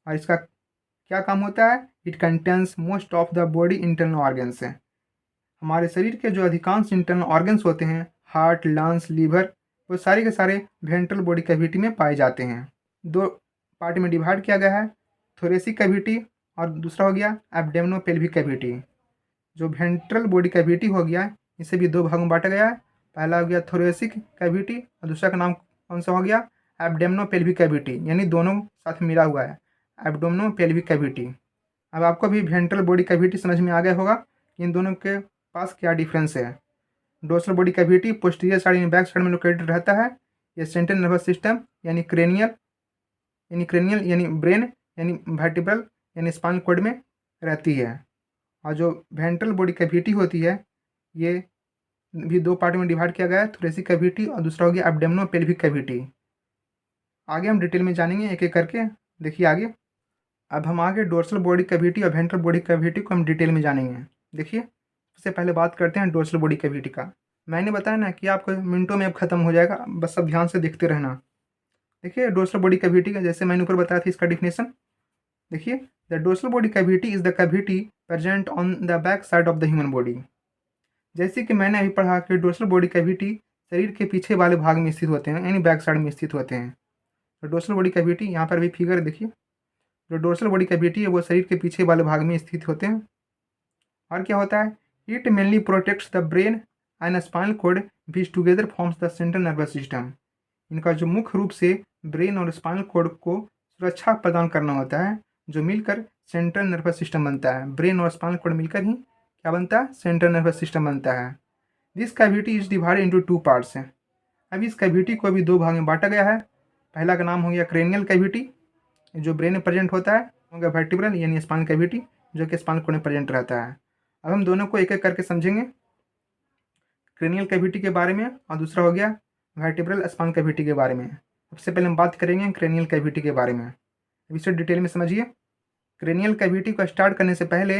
और इसका क्या काम होता है, it contains most of the body internal organs. हमारे शरीर के जो अधिकांश इंटरनल ऑर्गन्स होते हैं, हार्ट, लंग्स, लीवर, वो सारे के सारे वेंट्रल बॉडी कैविटी में पाए जाते हैं। 2 पार्ट में डिवाइड किया गया है, थोरेसिक कैविटी और दूसरा हो गया एब्डोमिनोपेल्विक कैविटी। जो वेंट्रल बॉडी कैविटी हो गया इसे भी दो भागों में बांटा गया है। पहला हो गया थोरेसिक कैविटी और दूसरा का नाम कौन सा हो गया, एब्डोमिनोपेल्विक कैविटी, यानी दोनों साथ मिला हुआ है, एब्डोमिनोपेल्विक कैविटी। अब आपको भी वेंट्रल बॉडी कैविटी समझ में आ गया होगा कि इन दोनों के पास क्या डिफरेंस है। Dorsal body cavity posterior side यानी बैक साइड में लोकेटेड रहता है। ये सेंट्रल नर्वस सिस्टम यानी क्रेनियल यानी ब्रेन यानी वर्टिब्रल यानी स्पाइनल कॉर्ड में रहती है। और जो वेंट्रल बॉडी कैविटी होती है ये भी दो पार्ट में डिवाइड किया गया है, थोरेसिक कैविटी और दूसरा हो गया एब्डोमिनोपेल्विक कैविटी। आगे हम डिटेल में जानेंगे एक एक करके। देखिए आगे, अब हम आगे डोर्सल बॉडी कैविटी और वेंट्रल बॉडी कैविटी को हम डिटेल में जानेंगे। देखिए सबसे पहले बात करते हैं डोर्सल बॉडी कैविटी का। मैंने बताया ना कि आपको मिनटों में अब खत्म हो जाएगा, बस सब ध्यान से देखते रहना। देखिए डोर्सल बॉडी कैविटी का जैसे मैंने ऊपर बताया था इसका डिफिनेशन। देखिए the dorsal body cavity is the cavity present on the back side of the human body. जैसे कि मैंने अभी पढ़ा कि डोर्सल बॉडी कैविटी शरीर के पीछे वाले भाग में स्थित होते हैं, यानी बैक साइड में स्थित होते हैं। तो डोर्सल बॉडी कैविटी यहाँ पर भी फिगर देखिए, जो डोर्सल बॉडी कैविटी है वो शरीर के पीछे वाले भाग में स्थित होते हैं। और क्या होता है, it mainly protects the brain and spinal cord which together forms the central nervous system. इनका जो मुख्य रूप से ब्रेन और स्पाइनल कॉर्ड को सुरक्षा प्रदान करना होता है, जो मिलकर सेंट्रल नर्वस सिस्टम बनता है। ब्रेन और स्पाइनल कॉर्ड मिलकर ही क्या बनता है, सेंट्रल नर्वस सिस्टम बनता है। This cavity is divided into two parts. अब इस कैविटी को भी दो भाग में बांटा गया है। पहला का नाम हो गया क्रेनियल कैविटी, जो ब्रेन में प्रेजेंट होता है, हो गया वर्टिब्रल यानी स्पाइनल कैविटी, जो कि स्पाइनल कॉर्ड में प्रेजेंट रहता है। अब हम दोनों को एक एक करके समझेंगे, क्रेनियल कैविटी के बारे में और दूसरा हो गया वर्टिब्रल स्पाइनल कैविटी के बारे में। सबसे पहले हम बात करेंगे क्रेनियल कैविटी के बारे में। अब इसे डिटेल में समझिए। क्रेनियल कैविटी को स्टार्ट करने से पहले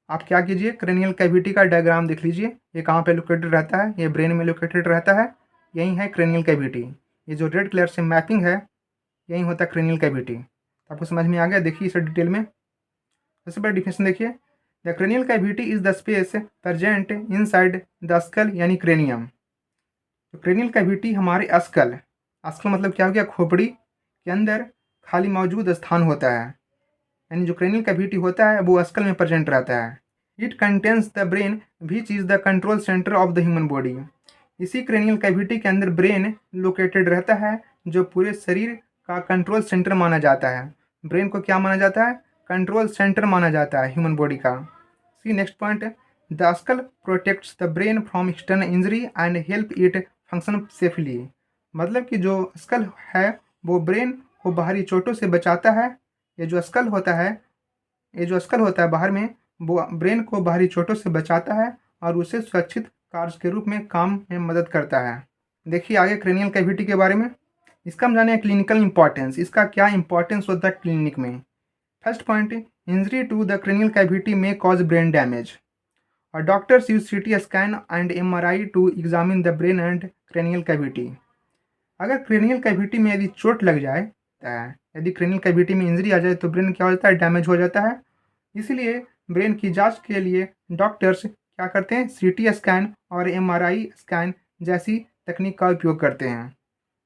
आप क्या कीजिए, क्रेनियल कैविटी का डायग्राम देख लीजिए। ये कहाँ पे लोकेटेड रहता है, ये ब्रेन में लोकेटेड रहता है, यही है क्रेनियल कैविटी। ये जो रेड कलर से मैपिंग है यही होता है क्रेनियल कैविटी। आपको समझ में आ गया। देखिए इसे डिटेल में। सबसे पहले डिफिनेशन देखिए, the cranial cavity is the space present inside the skull यानी क्रेनियम। तो क्रेनियल कैविटी हमारे स्कल मतलब क्या हो गया, खोपड़ी के अंदर खाली मौजूद स्थान होता है, यानी जो क्रेनियल कैविटी होता है वो स्कल में प्रेजेंट रहता है। It contains the brain which is the control centre of the human body. इसी क्रेनियल कैविटी के अंदर ब्रेन लोकेटेड रहता है, जो पूरे शरीर का कंट्रोल सेंटर माना जाता है। ब्रेन को क्या माना जाता है, कंट्रोल सेंटर माना जाता है ह्यूमन बॉडी का। See next point, the skull protects the brain from external injury and help it function safely. मतलब कि जो स्कल है वो ब्रेन को बाहरी चोटों से बचाता है। ये जो स्कल होता है बाहर में, वो ब्रेन को बाहरी चोटों से बचाता है और उसे सुरक्षित कार्य के रूप में काम में मदद करता है। देखिए आगे क्रेनियल कैविटी के बारे में। इसका हम जाने क्लिनिकल इंपॉर्टेंस, इसका क्या इंपॉर्टेंस होता है क्लिनिक में। First point, injury to the cranial cavity में कॉज ब्रेन डैमेज और doctors use CT scan and MRI to examine the brain and cranial cavity. अगर क्रेनियल कैविटी में यदि चोट लग जाए, यदि क्रेनियल कैविटी में इंजरी आ जाए तो ब्रेन क्या हो जाता है, डैमेज हो जाता है। इसलिए ब्रेन की जांच के लिए डॉक्टर्स क्या करते हैं, CT स्कैन और MRI स्कैन जैसी तकनीक का उपयोग करते हैं।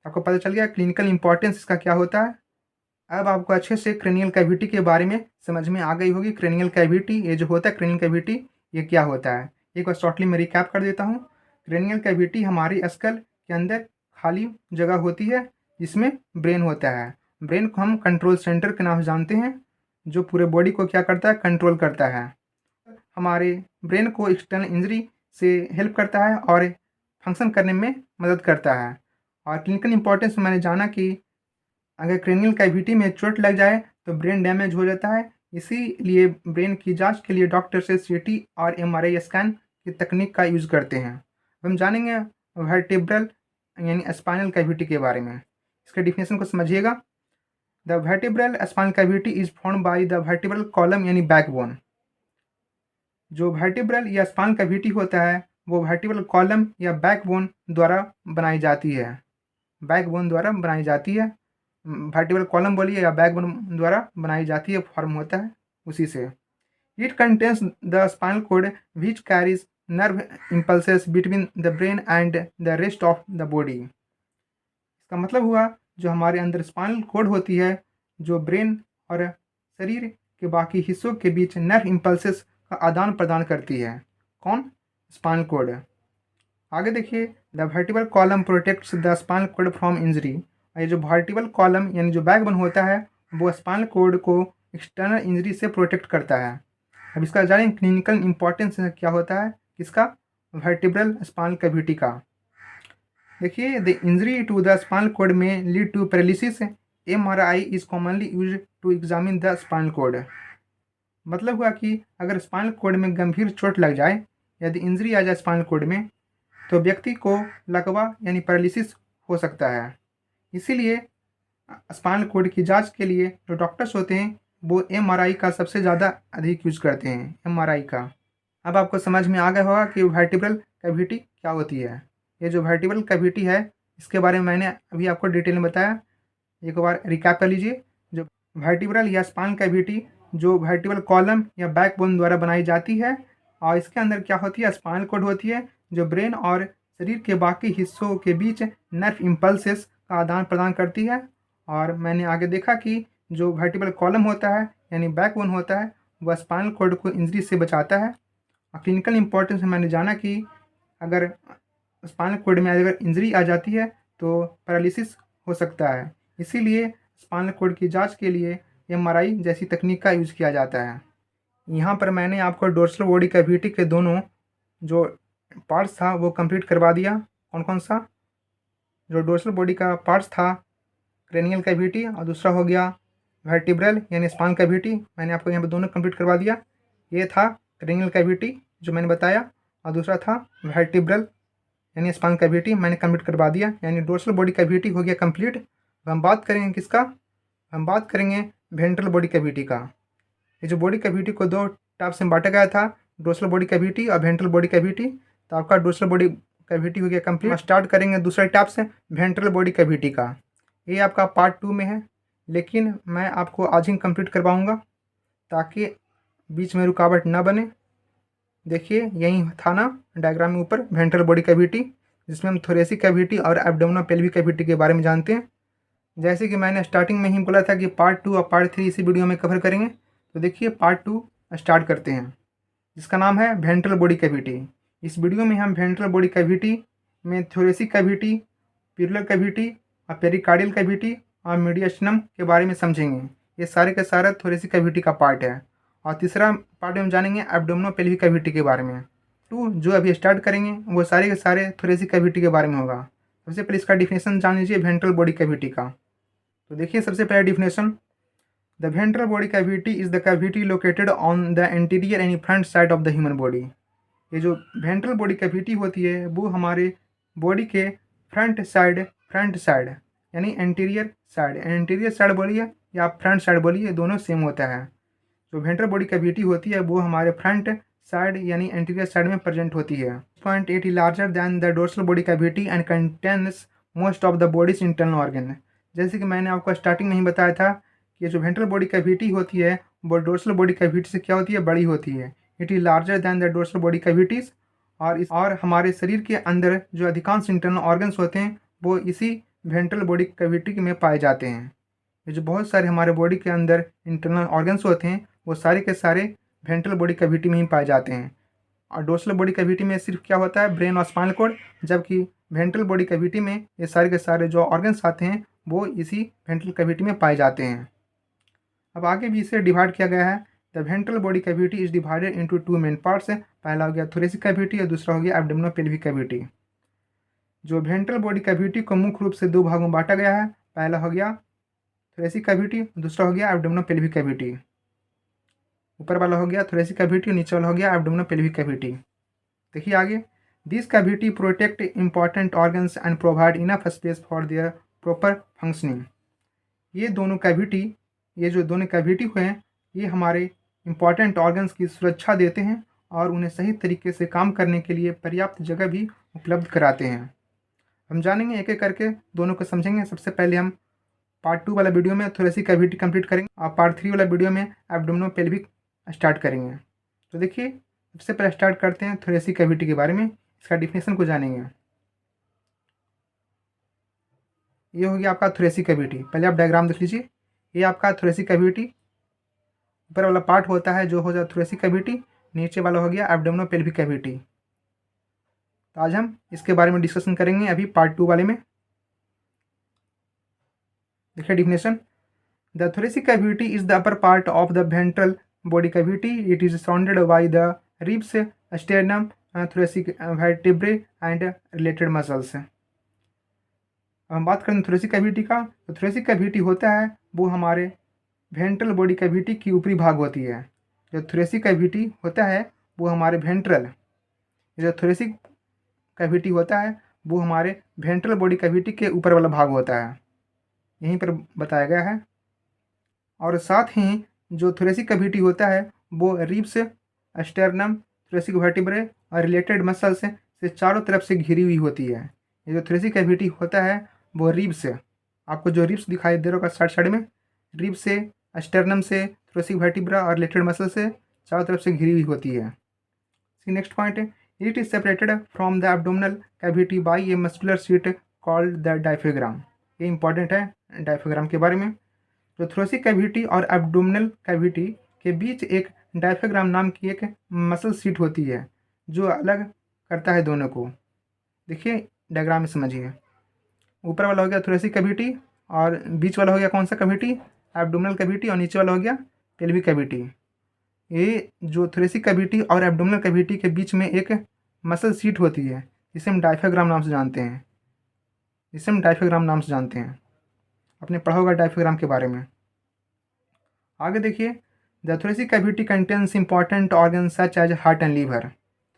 आपको पता चल गया क्लिनिकल इंपॉर्टेंस इसका क्या होता है। अब आपको अच्छे से क्रेनियल कैविटी के बारे में समझ में आ गई होगी। क्रेनियल कैविटी ये जो होता है, क्रेनियल कैविटी ये क्या होता है, एक बार शॉर्टली मैं रिकैप कर देता हूँ। क्रेनियल कैविटी हमारी स्कल के अंदर खाली जगह होती है जिसमें ब्रेन होता है। ब्रेन को हम कंट्रोल सेंटर के नाम से जानते हैं, जो पूरे बॉडी को क्या करता है, कंट्रोल करता है। हमारे ब्रेन को एक्सटर्नल इंजरी से हेल्प करता है और फंक्शन करने में मदद करता है। और क्लिनिकल इंपॉर्टेंस मैंने जाना कि अगर क्रेनियल कैविटी में चोट लग जाए तो ब्रेन डैमेज हो जाता है। इसीलिए ब्रेन की जांच के लिए डॉक्टर से CT और MRI स्कैन की तकनीक का यूज़ करते हैं। हम जानेंगे वर्टिब्रल यानी स्पाइनल कैविटी के बारे में। इसके डिफिनेशन को समझिएगा। The vertebral spinal cavity is formed by the vertebral column यानी बैकबोन। जो वर्टिब्रल या स्पाइनल कैविटी होता है वो वर्टिब्रल कॉलम या बैकबोन द्वारा बनाई जाती है। वर्टिब्रल कॉलम बोलिए या बैकबोन द्वारा बनाई जाती है, फॉर्म होता है उसी से। It contains the spinal cord which carries nerve impulses between the brain and the rest of the body. इसका मतलब हुआ जो हमारे अंदर स्पाइनल कॉर्ड होती है, जो ब्रेन और शरीर के बाकी हिस्सों के बीच नर्व इम्पल्सेस का आदान प्रदान करती है। कौन? Spinal cord. आगे देखिए, the vertebral column protects the spinal cord from injury. ये जो वर्टिबल कॉलम यानी जो बैकबोन होता है वो स्पाइनल कॉर्ड को एक्सटर्नल इंजरी से प्रोटेक्ट करता है। अब इसका जानें क्लिनिकल इंपॉर्टेंस क्या होता है किसका, वर्टिब्रल स्पाइनल कैविटी का। देखिए, the injury to the spinal cord में lead to paralysis. MRI is commonly use to examine the spinal cord. मतलब हुआ कि अगर स्पाइनल कॉर्ड में गंभीर चोट लग जाए, यदि इंजरी आ जाए स्पाइनल कॉर्ड में, तो व्यक्ति को लकवा यानी पैरालिसिस हो सकता है। इसीलिए स्पाइनल कॉर्ड की जांच के लिए जो डॉक्टर्स होते हैं वो MRI का सबसे ज़्यादा अधिक यूज करते हैं, MRI का। अब आपको समझ में आ गया होगा कि वर्टिब्रल कैविटी क्या होती है। ये जो वर्टिब्रल कैविटी है इसके बारे में मैंने अभी आपको डिटेल में बताया। एक बार रिकैप कर लीजिए। जो वर्टिब्रल या स्पाइनल कैविटी जो वर्टिब्रल कॉलम या बैकबोन द्वारा बनाई जाती है, और इसके अंदर क्या होती है, स्पाइनल कॉर्ड होती है जो ब्रेन और शरीर के बाकी हिस्सों के बीच नर्व इम्पल्सेस का आदान प्रदान करती है। और मैंने आगे देखा कि जो वर्टिब्रल कॉलम होता है यानी बैकबोन होता है वह स्पाइनल कॉर्ड को इंजरी से बचाता है। और क्लिनिकल इंपॉर्टेंस मैंने जाना कि अगर स्पाइनल कॉर्ड में अगर इंजरी आ जाती है तो पैरालिसिस हो सकता है। इसीलिए स्पाइनल कॉर्ड की जांच के लिए MRI जैसी तकनीक का यूज़ किया जाता है। यहाँ पर मैंने आपको डोर्सल बॉडी कैविटी के दोनों जो पार्ट्स था वो कंप्लीट करवा दिया। कौन कौन सा, जो डोर्सल बॉडी का पार्ट्स था क्रेनियल कैविटी, और दूसरा हो गया वर्टिब्रल यानी स्पाइनल कैविटी, मैंने आपको यहाँ पर दोनों कंप्लीट करवा दिया। ये था क्रेनियल कैविटी जो मैंने बताया, और दूसरा था वर्टिब्रल यानी स्पाइनल कैविटी, मैंने कंप्लीट करवा दिया। यानी डोर्सल बॉडी कैविटी हो गया कंप्लीट। अब हम बात करेंगे किसका, हम बात करेंगे वेंट्रल बॉडी कैविटी का। ये जो बॉडी कैविटी को दो टाइप्स में बांटा गया था, डोर्सल बॉडी कैविटी और वेंट्रल बॉडी कैविटी। तो आपका डोर्सल बॉडी कैविटी हो गया कंप्लीट। स्टार्ट करेंगे दूसरे टाइप से, वेंट्रल बॉडी कैविटी का। ये आपका पार्ट 2 में है, लेकिन मैं आपको आज ही कंप्लीट करवाऊँगा ताकि बीच में रुकावट ना बने। देखिए यही था ना डायग्राम में ऊपर, वेंट्रल बॉडी कैविटी, जिसमें हम थोरेसिक कैविटी और एब्डोमिनल पेल्विक कैविटी के बारे में जानते हैं। जैसे कि मैंने स्टार्टिंग में ही बोला था कि पार्ट 2 और पार्ट 3 इसी वीडियो में कवर करेंगे। तो देखिए पार्ट 2 स्टार्ट करते हैं, जिसका नाम है वेंट्रल बॉडी कैविटी। इस वीडियो में हम वेंट्रल बॉडी कैविटी में थोरेसिक कैविटी, प्लूरल कैविटी और पेरिकार्डियल कैविटी और मीडियस्टनम के बारे में समझेंगे। ये सारे के सारे थोरेसिक कैविटी का पार्ट है। और तीसरा पार्ट में हम जानेंगे एब्डोमिनल पेल्विक कैविटी के बारे में। 2 जो अभी स्टार्ट करेंगे वो सारे के सारे थोरेसिक कैविटी के बारे में होगा। सबसे पहले इसका डिफिनेशन जान लीजिए वेंट्रल बॉडी कैविटी का। तो देखिए सबसे पहला definition, the ventral body cavity is the cavity located on the anterior and front side of the human body. ये जो वेंट्रल बॉडी कैविटी होती है वो हमारे बॉडी के फ्रंट साइड यानी एंटीरियर साइड बोलिए या आप फ्रंट साइड बोलिए, दोनों सेम होता है। जो वेंट्रल बॉडी कैविटी होती है वो हमारे फ्रंट साइड यानी एंटीरियर साइड में प्रेजेंट होती है। 0.8 larger than the dorsal body cavity and contains most of the bodies internal organ. जैसे कि मैंने आपको स्टार्टिंग में ही बताया था कि जो वेंट्रल बॉडी कैविटी होती है वो डोर्सल बॉडी कैविटी से क्या होती है, बड़ी होती है। It is larger than the dorsal body cavities. और हमारे शरीर के अंदर जो अधिकांश इंटरनल ऑर्गन्स होते हैं वो इसी वेंट्रल बॉडी कैविटी में पाए जाते हैं। ये जो बहुत सारे हमारे बॉडी के अंदर इंटरनल ऑर्गन्स होते हैं वो सारे के सारे वेंट्रल बॉडी कैविटी में ही पाए जाते हैं। और डोर्सल बॉडी कैविटी में सिर्फ क्या होता है, ब्रेन और स्पाइनल कॉर्ड, जबकि वेंट्रल बॉडी कैविटी में ये सारे के सारे जो ऑर्गन्स आते हैं वो इसी वेंट्रल कैविटी में पाए जाते हैं। अब आगे भी इसे डिवाइड किया गया है। The ventral body cavity is divided into 2 main parts. पहला हो गया थोरेसिक कैविटी और दूसरा हो गया एब्डोमिनल पेल्विक कैविटी। जो वेंट्रल बॉडी कैविटी को मुख्य रूप से 2 भागों में बांटा गया है। पहला हो गया थोरेसिक कैविटी, दूसरा हो गया एब्डोमिनल पेल्विक कैविटी। ऊपर वाला हो गया थोरेसिक कैविटी, नीचे वाला हो गया एब्डोमिनल पेल्विक कैविटी। देखिए आगे, this cavity protect important organs and provide enough space for their proper functioning. ये जो दोनों कैविटी हुए हैं ये हमारे इंपॉर्टेंट ऑर्गन्स की सुरक्षा देते हैं और उन्हें सही तरीके से काम करने के लिए पर्याप्त जगह भी उपलब्ध कराते हैं। हम जानेंगे एक एक करके, दोनों को समझेंगे। सबसे पहले हम पार्ट 2 वाला वीडियो में थोरेसिक कैविटी कंप्लीट करेंगे और पार्ट 3 वाला वीडियो में एब्डोमिनल पेल्विक स्टार्ट करेंगे। तो देखिए सबसे पहले स्टार्ट करते हैं थोरेसिक कैविटी के बारे में, इसका डिफिनेशन को जानेंगे। ये हो गया आपका थोरेसिक कैविटी। पहले आप डायग्राम देख लीजिए, ये आपका थोरेसिक कैविटी ऊपर वाला पार्ट होता है जो हो जाए थोरेसिक कैविटी, नीचे वाला हो गया एब्डोमिनल पेल्विक कैविटी। तो आज हम इसके बारे में डिस्कशन करेंगे अभी पार्ट 2 वाले में। देखिए definition, the thoracic cavity is the upper part of the ventral body cavity. It is surrounded by the ribs, sternum, thoracic vertebrae and related muscles. अब हम बात करें thoracic cavity का, तो thoracic cavity होता है वो हमारे वेंट्रल बॉडी कैविटी की ऊपरी भाग होती है। जो thoracic cavity होता है वो हमारे जो thoracic cavity होता है वो हमारे वेंट्रल बॉडी कैविटी के ऊपर वाला भाग होता है, यहीं पर बताया गया है। और साथ ही जो थोरेसिक कैविटी होता है वो रिब्स, स्टेर्नम, थोरेसिक वर्टिब्रे और रिलेटेड मसल्स से चारों तरफ से घिरी हुई होती है। ये जो थोरेसिक कैविटी होता है वो रिब्स, आपको जो रिब्स दिखाई दे रहा होगा साइड साइड में, रिब्स से, स्टेर्नम से, थोरेसिक वर्टिब्रा और रिलेटेड मसल से चारों तरफ से घिरी हुई होती है। Next point, it is separated from the abdominal cavity by a muscular seat called the diaphragm. ये इंपॉर्टेंट है डायफ्राम के बारे में। जो थोरेसिक कैविटी और एब्डोमिनल कैविटी के बीच एक डायफ्राम नाम की एक मसल सीट होती है जो अलग करता है दोनों को। देखिए डायग्राम में समझिए, ऊपर वाला हो गया थोरेसिक कैविटी और बीच वाला हो गया कौन सा कैविटी, एब्डोमिनल कैविटी, और नीचे वाला हो गया पेल्विक कैविटी। ये जो थोरेसिक कैविटी और एब्डोमिनल कैविटी के बीच में एक मसल सीट होती है जिसे हम डायफ्राम नाम से जानते हैं, आपने पढ़ा होगा डायफ्राम के बारे में। आगे देखिए, the thoracic cavity contains important organ such as heart and liver.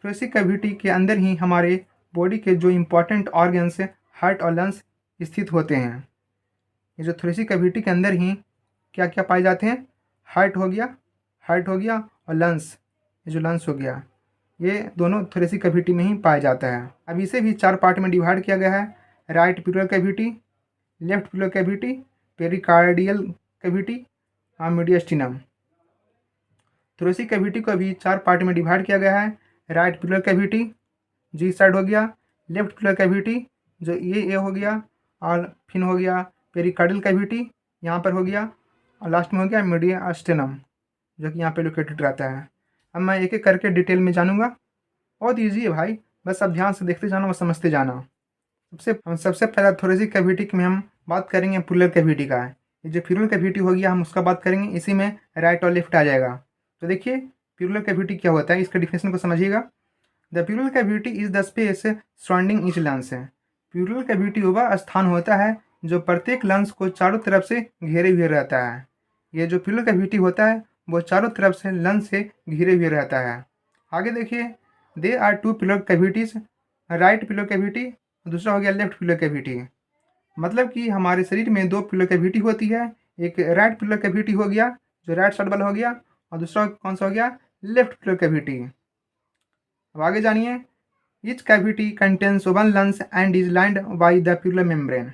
Thoracic cavity के अंदर ही हमारे बॉडी के जो इंपॉर्टेंट ऑर्गन्स हार्ट और लंग्स स्थित होते हैं। ये जो थोरेसिक कैविटी के अंदर ही क्या क्या पाए जाते हैं, हार्ट हो गया और लंग्स, ये जो लंग्स हो गया, ये दोनों थोरेसिक कैविटी में ही पाया जाता है। अब इसे भी 4 पार्ट में डिवाइड किया गया है, right pleural cavity, left pleural cavity, pericardial cavity, मीडियस्टिनम। Thoracic cavity को भी 4 पार्ट में डिवाइड किया गया है, राइट प्लूरल कैविटी जी साइड हो गया, लेफ्ट प्लूरल कैविटी जो ये हो गया, और फिर हो गया पेरिकार्डियल कैविटी यहाँ पर हो गया, और लास्ट में हो गया मीडियस्टिनम जो कि यहाँ पे लोकेटेड रहता है। अब मैं एक एक करके डिटेल में जानूंगा, बहुत ईजी है भाई, बस आप ध्यान से देखते जाना और समझते जाना। सबसे पहला थोरेसिक कैविटी में हम बात करेंगे प्लूरल कैविटी का। ये जो प्लूरल कैविटी हो गया हम उसका बात करेंगे, इसी में राइट और लेफ्ट आ जाएगा। तो देखिए प्लूरल कैविटी क्या होता है, इसका डिफिनेशन को समझिएगा। The pleural cavity is the space surrounding each lungs. Pleural cavity वह स्थान होता है जो प्रत्येक लंग्स को चारों तरफ से घेरे हुए रहता है। ये जो प्लूरल कैविटी होता है वो चारों तरफ से लंग्स से घिरे हुए रहता है। आगे देखिए, they are 2 pleural cavities, right pleural cavity, दूसरा हो गया लेफ्ट प्लूरल कैविटी। मतलब कि हमारे शरीर में 2 प्लूरल कैविटी होती है, एक राइट प्लूरल कैविटी हो गया जो राइट साइड वाला हो गया, और दूसरा कौन सा हो गया, लेफ्ट प्लूरल कैविटी। अब आगे जानिए, each cavity contains 1 lungs and is lined by the pleural membrane.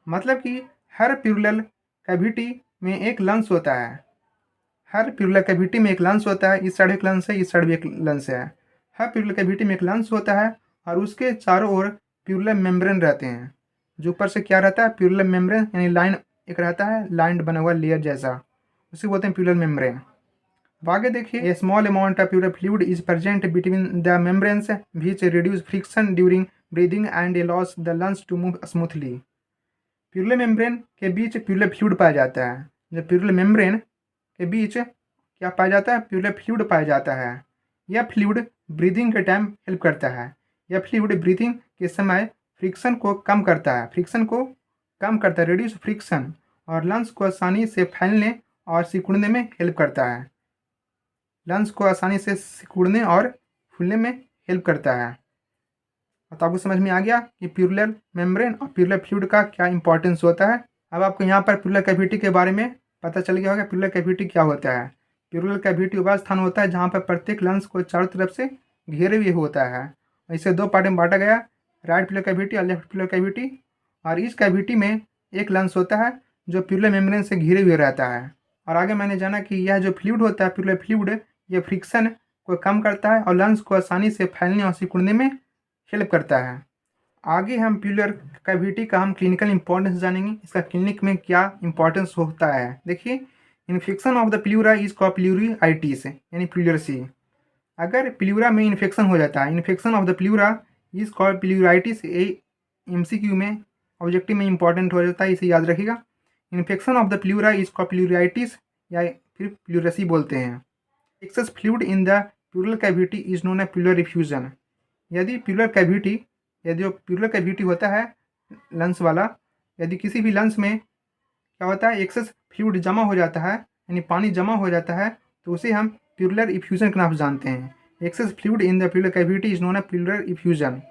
मतलब कि हर प्लूरल कैविटी में एक लंग्स होता है, हर प्लूरल कैविटी में एक लंग्स होता है, इस साइड एक लंग्स है, इस साइड भी एक लंग्स है। हर प्लूरल कैविटी में एक लंग्स होता है और उसके चारों ओर प्लूरल मेम्ब्रेन रहते हैं। जो ऊपर से क्या रहता है, प्लूरल मेम्ब्रेन, यानी लाइन एक रहता है, लाइन बना हुआ लेयर जैसा, उसे बोलते हैं प्लूरल मेम्ब्रेन। अब आगे देखिए, a small amount of pleural fluid is present between the membranes which reduce friction during breathing and allows the lungs to move smoothly. Pleural membrane के बीच प्लूरल फ्लूइड पाया जाता है। जब प्लूरल मेम्ब्रेन के बीच क्या पाया जाता है, प्लूरल फ्लूइड पाया जाता है। यह फ्लूइड ब्रीदिंग के टाइम हेल्प करता है। यह फ्लूइड ब्रीदिंग के समय फ्रिक्शन को कम करता है, रिड्यूस फ्रिक्शन, और लंग्स को आसानी से फैलने और सिकुड़ने में हेल्प करता है। लंग्स को आसानी से सिकुड़ने और फूलने में हेल्प करता है। तो आपको समझ में आ गया कि प्लूरल मेम्ब्रेन और प्लूरल फ्लूइड का क्या इंपॉर्टेंस होता है। अब आपको यहाँ पर प्लूरल कैविटी के बारे में पता चल गया होगा प्लूरल कैविटी क्या होता है। प्लूरल कैविटी वह स्थान होता है जहाँ पर प्रत्येक लंग्स को चारों तरफ से घेरे हुए होता है। इसे 2 पार्ट में बांटा गया, राइट प्लूरल कैविटी और लेफ्ट प्लूरल कैविटी। और इस कैविटी में एक लंग्स होता है जो प्लूरल मेम्ब्रेन से घिरे हुए रहता है। और आगे मैंने जाना कि यह जो फ्लूइड होता है, प्लूरल फ्लूइड, ये फ्रिक्शन को कम करता है और लंग्स को आसानी से फैलने और सिकुड़ने में हेल्प करता है। आगे हम प्लूरल कैविटी का हम क्लिनिकल इंपॉर्टेंस जानेंगे, इसका क्लिनिक में क्या इंपॉर्टेंस होता है। देखिए, infection of the pleura is called pleuritis यानी प्लूरसी। अगर प्लूरा में इन्फेक्शन हो जाता है, infection of the pleura is called pleuritis. MCQ में ऑब्जेक्टिव में इंपॉर्टेंट हो जाता है, इसे याद रखिएगा। Infection of the pleura is called pleuritis या फिर प्लूरेसी बोलते हैं। Excess fluid in the pleural cavity is known as pleural effusion. यदि जो प्लूरल कैविटी होता है लंग्स वाला, यदि किसी भी लंग्स में क्या होता है एक्सेस फ्लूइड जमा हो जाता है, यानी पानी जमा हो जाता है, तो उसे हम प्लूरल इफ्यूजन के नाम से जानते हैं। Excess fluid in the pleural cavity is known as pleural effusion.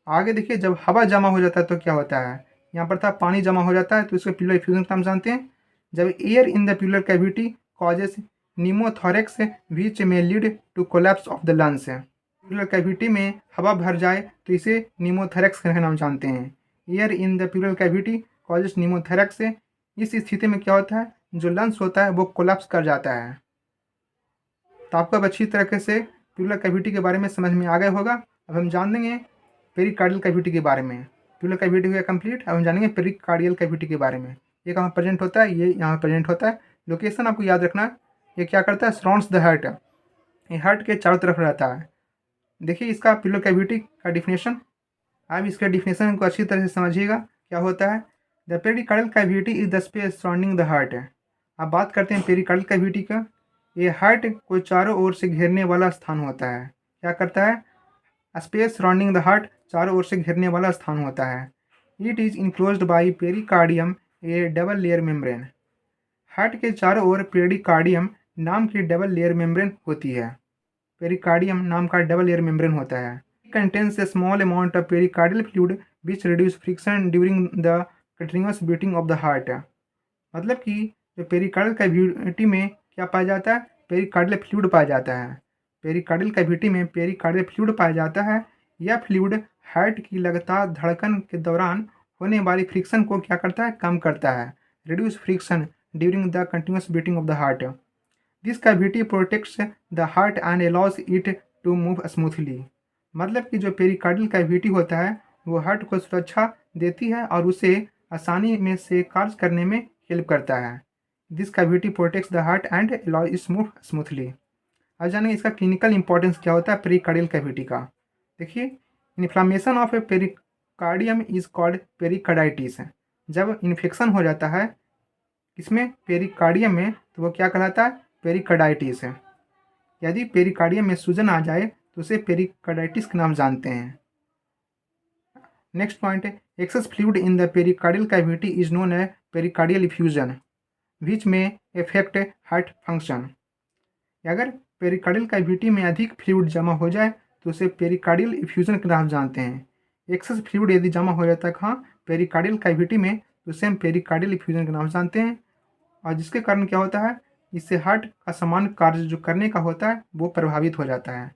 आगे देखिए, जब हवा जमा हो जाता है तो क्या होता है, यहाँ पर था पानी जमा हो जाता है तो इसको प्लूरल इफ्यूजन का नाम जानते हैं। जब air in the pleural cavity causes pneumothorax which may lead to collapse of the lungs. Pleural cavity में हवा भर जाए तो इसे निमोथोरेक्स का नाम जानते हैं। Air in the pleural cavity causes pneumothorax. इस स्थिति में क्या होता है, जो लंग्स होता है वो कोलैप्स कर जाता है। तो आपको अब अच्छी तरीके से प्लूरल कैविटी के बारे में समझ में आ गया होगा। अब हम जान लेंगे पेरिकार्डियल कैविटी के बारे में। प्लूरल कैविटी हुआ कंप्लीट, अब हम जानेंगे पेरिकार्डियल कैविटी के बारे में। ये कहाँ प्रेजेंट होता है, ये यहाँ प्रेजेंट होता है। लोकेशन आपको याद रखना है। ये क्या करता है, सराउंड्स द हार्ट। ये हार्ट के चारों तरफ रहता है। देखिए इसका प्लूरल कैविटी का डिफिनेशन। आप इसके डिफिनेशन को अच्छी तरह से समझिएगा क्या होता है। The pericardial cavity is the space surrounding the heart. अब बात करते हैं पेरिकार्डियल कैविटी का। ये हार्ट को चारों ओर से घेरने वाला स्थान होता है। क्या करता है, स्पेस सराउंडिंग द हार्ट, चारों ओर से घेरने वाला स्थान होता है। It is enclosed by pericardium, A double layer membrane. Heart के चारों ओर पेरिकार्डियम नाम की डबल लेयर मेम्ब्रेन होती है। पेरिकार्डियम नाम का डबल लेयर मेम्ब्रेन होता है। Contains A small amount of pericardial fluid which reduce friction during the continuous beating of the heart. मतलब कि जो पेरिकार्डियल कैविटी में क्या पाया जाता है, पेरिकार्डियल फ्लूइड पाया जाता है। पेरिकार्डियल कैविटी में पेरिकार्डियल फ्लूइड पाया जाता है। यह फ्लूइड हार्ट की लगातार धड़कन के दौरान होने वाली फ्रिक्शन को क्या करता है, कम करता है। Reduce friction during the continuous beating of the heart. This cavity protects the heart and allows it to move smoothly. मतलब कि जो पेरिकार्डियल कैविटी होता है वो हार्ट को सुरक्षा देती है और उसे आसानी में से कार्य करने में हेल्प करता है। This cavity protects the heart and allows it move smoothly. अब जानेंगे इसका क्लिनिकल इंपॉर्टेंस क्या होता है पेरिकार्डियल कैविटी का। देखिए, inflammation of A pericardium is called pericarditis. जब इन्फेक्शन हो जाता है इसमें पेरिकार्डियम में तो वो क्या कहलाता है, पेरिकार्डाइटिस है। यदि पेरिकार्डियम में सूजन आ जाए तो उसे पेरिकार्डाइटिस के नाम जानते हैं। नेक्स्ट पॉइंट है, excess fluid in the pericardial cavity is known as pericardial effusion which may affect heart function. अगर पेरिकार्डियल कैविटी में अधिक फ्लूइड जमा हो जाए तो उसे पेरिकार्डियल इफ्यूजन के नाम जानते हैं। एक्सेस फ्लूइड यदि जमा हो जाता है कहाँ, पेरिकार्डियल कैविटी में, तो उसे हम पेरिकार्डियल इफ्यूजन के नाम जानते हैं। और जिसके कारण क्या होता है, इससे हार्ट का सामान्य कार्य जो करने का होता है वो प्रभावित हो जाता है।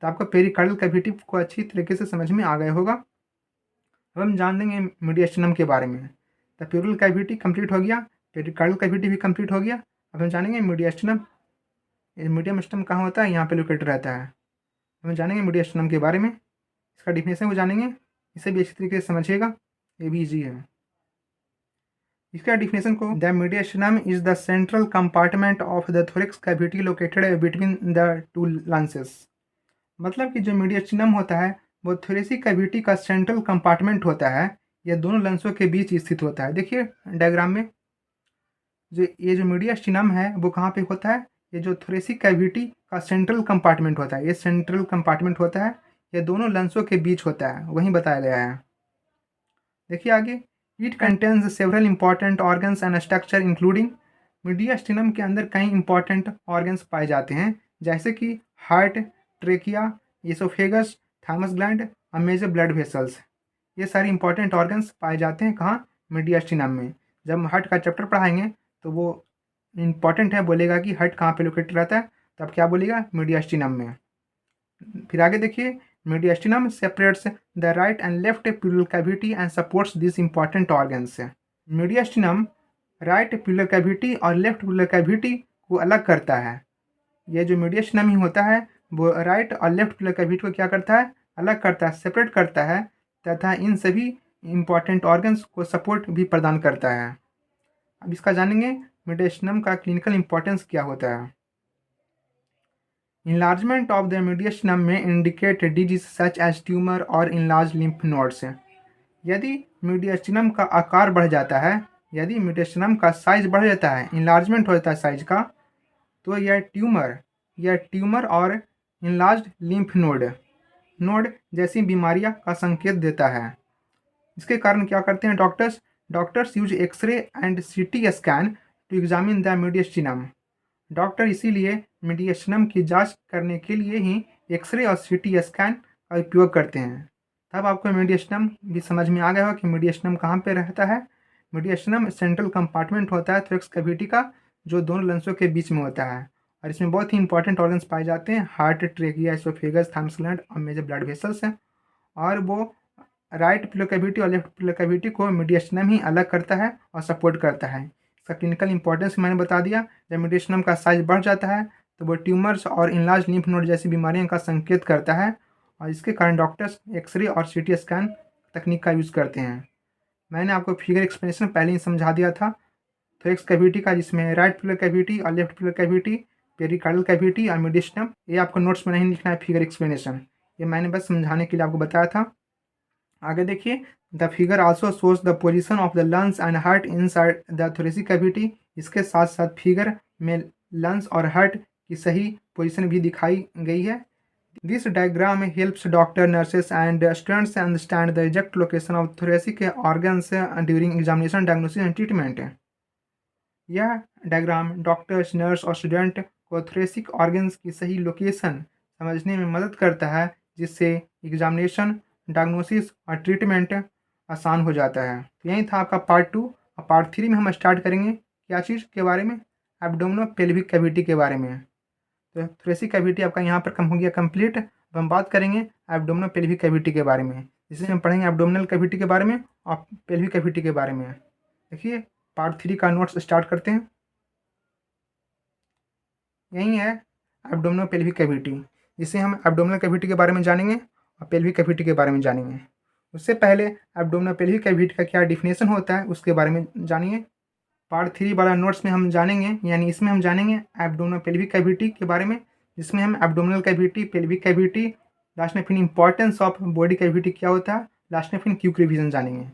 तो आपको पेरिकार्डियल कैविटी को अच्छी तरीके से समझ में आ गया होगा। अब हम जान लेंगे मीडियस्टिनम के बारे में। तो प्लूरल कैविटी कंप्लीट हो गया, पेरिकार्डियल कैविटी भी कंप्लीट हो गया। अब हम जानेंगे मीडियस्टिनम। मीडियस्टिनम कहाँ होता है, यहाँ पे लोकेटेड रहता है। हम जानेंगे मीडियस्टिनम के बारे में, इसका डिफिनेशन को जानेंगे। इसे भी अच्छी तरीके से समझिएगा, ये भी ईजी है। इसका डिफिनेशन को, the मीडियस्टिनम is the central compartment of the thorax cavity located between the two lungs. मतलब कि जो मीडियस्टिनम होता है वो थोरेसिक कैविटी का सेंट्रल कंपार्टमेंट होता है। यह दोनों लंग्सों के बीच स्थित होता है। देखिए डायग्राम में ये जो मीडियस्टिनम है वो कहाँ पे होता है, ये जो थोरेसिक कैविटी का सेंट्रल कंपार्टमेंट होता है, ये सेंट्रल कंपार्टमेंट होता है, ये दोनों लंग्सों के बीच होता है, वहीं बताया गया है। देखिए आगे, it contains several important organs and structure including. मीडियस्टिनम के अंदर कई इंपॉर्टेंट ऑर्गन्स पाए जाते हैं, जैसे कि heart, trachea, oesophagus, thymus gland और मेजर ब्लड वेसल्स। ये सारे इंपॉर्टेंट ऑर्गन्स पाए जाते हैं कहाँ, मीडियस्टिनम में। जब हम हार्ट का चैप्टर पढ़ाएंगे तो वो इंपॉर्टेंट है, बोलेगा कि हार्ट कहाँ पे लोकेटेड रहता है, तब क्या बोलेगा, मीडियस्टिनम में। फिर आगे देखिए, मीडियस्टिनम separates the right and left pleural cavity and supports this important organs. मीडियस्टिनम right pleural cavity और लेफ्ट प्लूरल कैविटी को अलग करता है। ये जो मीडियस्टिनम ही होता है वो राइट और लेफ्ट प्लूरल कैविटी को क्या करता है, अलग करता है, सेपरेट करता है, तथा इन सभी इंपॉर्टेंट ऑर्गन्स को सपोर्ट भी प्रदान करता है। अब इसका जानेंगे मीडियस्टिनम का क्लिनिकल इंपॉर्टेंस क्या होता है। Enlargement of the mediastinum may indicate disease such as tumor or enlarged lymph nodes. यदि मीडियस्टिनम का आकार बढ़ जाता है, यदि मीडियस्टिनम का साइज बढ़ जाता है, इंलार्जमेंट हो जाता है साइज का, तो यह ट्यूमर और इंलार्ज्ड लिम्फ नोड जैसी बीमारियां का संकेत देता है। इसके कारण क्या करते हैं doctors use X-ray and CT scan to examine the mediastinum. Doctor इसीलिए मीडियस्टिनम की जांच करने के लिए ही एक्सरे और सीटी स्कैन का उपयोग करते हैं। तब आपको मीडियस्टिनम भी समझ में आ गया होगा कि मीडियस्टिनम कहाँ पे रहता है। मीडियस्टिनम सेंट्रल कंपार्टमेंट होता है थोरेक्स कैविटी का, जो दोनों लंसों के बीच में होता है, और इसमें बहुत ही इंपॉर्टेंट ऑर्गन्स पाए जाते हैं, heart, trachea, oesophagus, thymus gland और मेजर ब्लड वेसल्स हैं। और वो राइट पिलो कैविटी और लेफ्ट पिलो कैविटी को मीडियस्टिनम ही अलग करता है और सपोर्ट करता है। इसका क्लिनिकल इंपॉर्टेंस मैंने बता दिया। जब मीडियस्टिनम का साइज बढ़ जाता है तो वो ट्यूमर्स और इनलार्ज लिम्फ नोड जैसी बीमारियों का संकेत करता है, और इसके कारण डॉक्टर्स एक्सरे और सीटी स्कैन तकनीक का यूज़ करते हैं। मैंने आपको फिगर एक्सप्लेनेशन पहले ही समझा दिया था थोरेक्स कैविटी का, जिसमें राइट पिलर कैविटी और left pillar cavity, pericardial cavity और मीडियस्टिनम। ये आपको नोट्स में नहीं लिखना है फिगर एक्सप्लेनेशन, ये मैंने बस समझाने के लिए आपको बताया था। आगे देखिए, the figure also shows the position of the lungs and heart inside the thoracic cavity. इसके साथ साथ फिगर में लंग्स और हार्ट की सही पोजीशन भी दिखाई गई है। This diagram helps doctor, nurses and students understand the exact location of thoracic organs during examination, diagnosis and treatment. यह डायग्राम डॉक्टर्स, नर्स और स्टूडेंट को थोरेसिक ऑर्गन्स की सही लोकेशन समझने में मदद करता है, जिससे एग्जामिनेशन, डायग्नोसिस और ट्रीटमेंट आसान हो जाता है। तो यही था आपका पार्ट 2। और पार्ट 3 में हम स्टार्ट करेंगे क्या चीज़ के बारे में, एब्डोमिनोपेल्विक कैविटी के बारे में। तो थोरेसिक कैविटी आपका यहाँ पर कम हो गया कंप्लीट। अब हम बात करेंगे एब्डोमिनोपेल्विक कैविटी के बारे में, जिसमें हम पढ़ेंगे एब्डोमिनल कैविटी के बारे में और पेल्विक कैविटी के बारे में। देखिए, पार्ट 3 का नोट्स स्टार्ट करते हैं। यही है एब्डोमिनोपेल्विक कैविटी, जिसे हम एब्डोमिनल कैविटी के बारे में जानेंगे और पेल्विक कैविटी के बारे में जानेंगे। उससे पहले एब्डोमिनोपेल्विक कैविटी का क्या डिफिनेशन होता है उसके बारे में जानिए। पार्ट 3 वाला नोट्स में हम जानेंगे, यानी इसमें हम जानेंगे एब्डोमिनोपेल्विक कैविटी के बारे में, जिसमें हम abdominal cavity, pelvic cavity, last में फिर इंपॉर्टेंस ऑफ बॉडी कैविटी क्या होता है, लास्ट में फिर क्विक रिवीजन जानेंगे।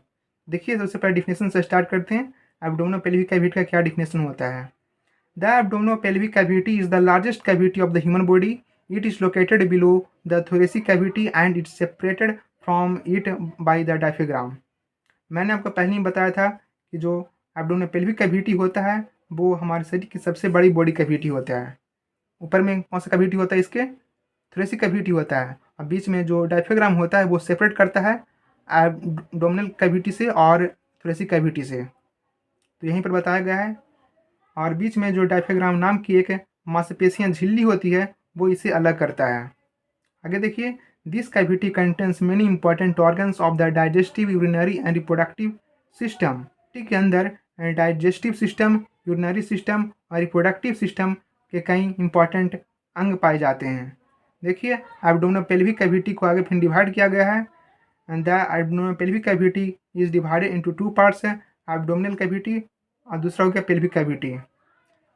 देखिए, सबसे पहले डिफिनेशन से स्टार्ट करते हैं। एब्डोमिनोपेल्विक कैविटी का क्या डिफिनेशन होता है। The abdominopelvic cavity is the largest cavity of the human body. It is located below the thoracic cavity and it's separated from it by the diaphragm. मैंने आपको पहले ही बताया था कि जो एब्डोमिनोपेल्विक कैविटी होता है वो हमारे शरीर की सबसे बड़ी बॉडी कैविटी होता है। ऊपर में कौन सा कैविटी होता है, इसके थोरेसिक कैविटी होता है, और बीच में जो डायफ्राम होता है वो सेपरेट करता है एब्डोमिनल कैविटी से और थोरेसिक कैविटी से, तो यहीं पर बताया गया है। और बीच में जो डायफ्राम नाम की एक मांसपेशियां झिल्ली होती है वो इसे अलग करता है। आगे देखिए, this cavity contains many important organs of the digestive, urinary and reproductive system. के अंदर डाइजेस्टिव सिस्टम, यूरिनरी सिस्टम और रिप्रोडक्टिव सिस्टम के कई इंपॉर्टेंट अंग पाए जाते हैं। देखिए, एब्डोमिनोपेल्विक कैविटी को आगे फिर डिवाइड किया गया है। The abdominopelvic cavity is divided into 2 parts, abdominal cavity और दूसरा हो गया पेल्विक कैविटी।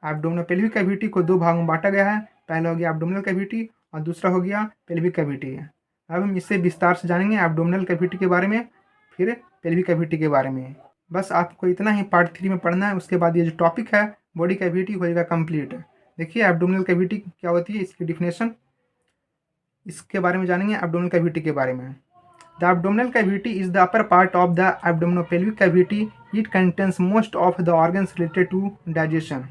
एब्डोमिनोपेल्विक कैविटी को 2 भागों में बांटा गया है, पहला हो गया एब्डोमिनल कैविटी और दूसरा हो गया पेल्विक कैविटी। अब हम इससे विस्तार से जानेंगे एब्डोमिनल कैविटी के बारे में, फिर पेल्विक कैविटी के बारे में। बस आपको इतना ही पार्ट 3 में पढ़ना है, उसके बाद ये जो टॉपिक है बॉडी कैविटी हो जाएगा कंप्लीट। देखिए, एब्डोमिनल कैविटी क्या होती है, इसकी डिफिनेशन, इसके बारे में जानेंगे एब्डोमिनल कैविटी के बारे में। The abdominal cavity is the upper part of the abdominopelvic cavity. It contains most of the organs related to digestion.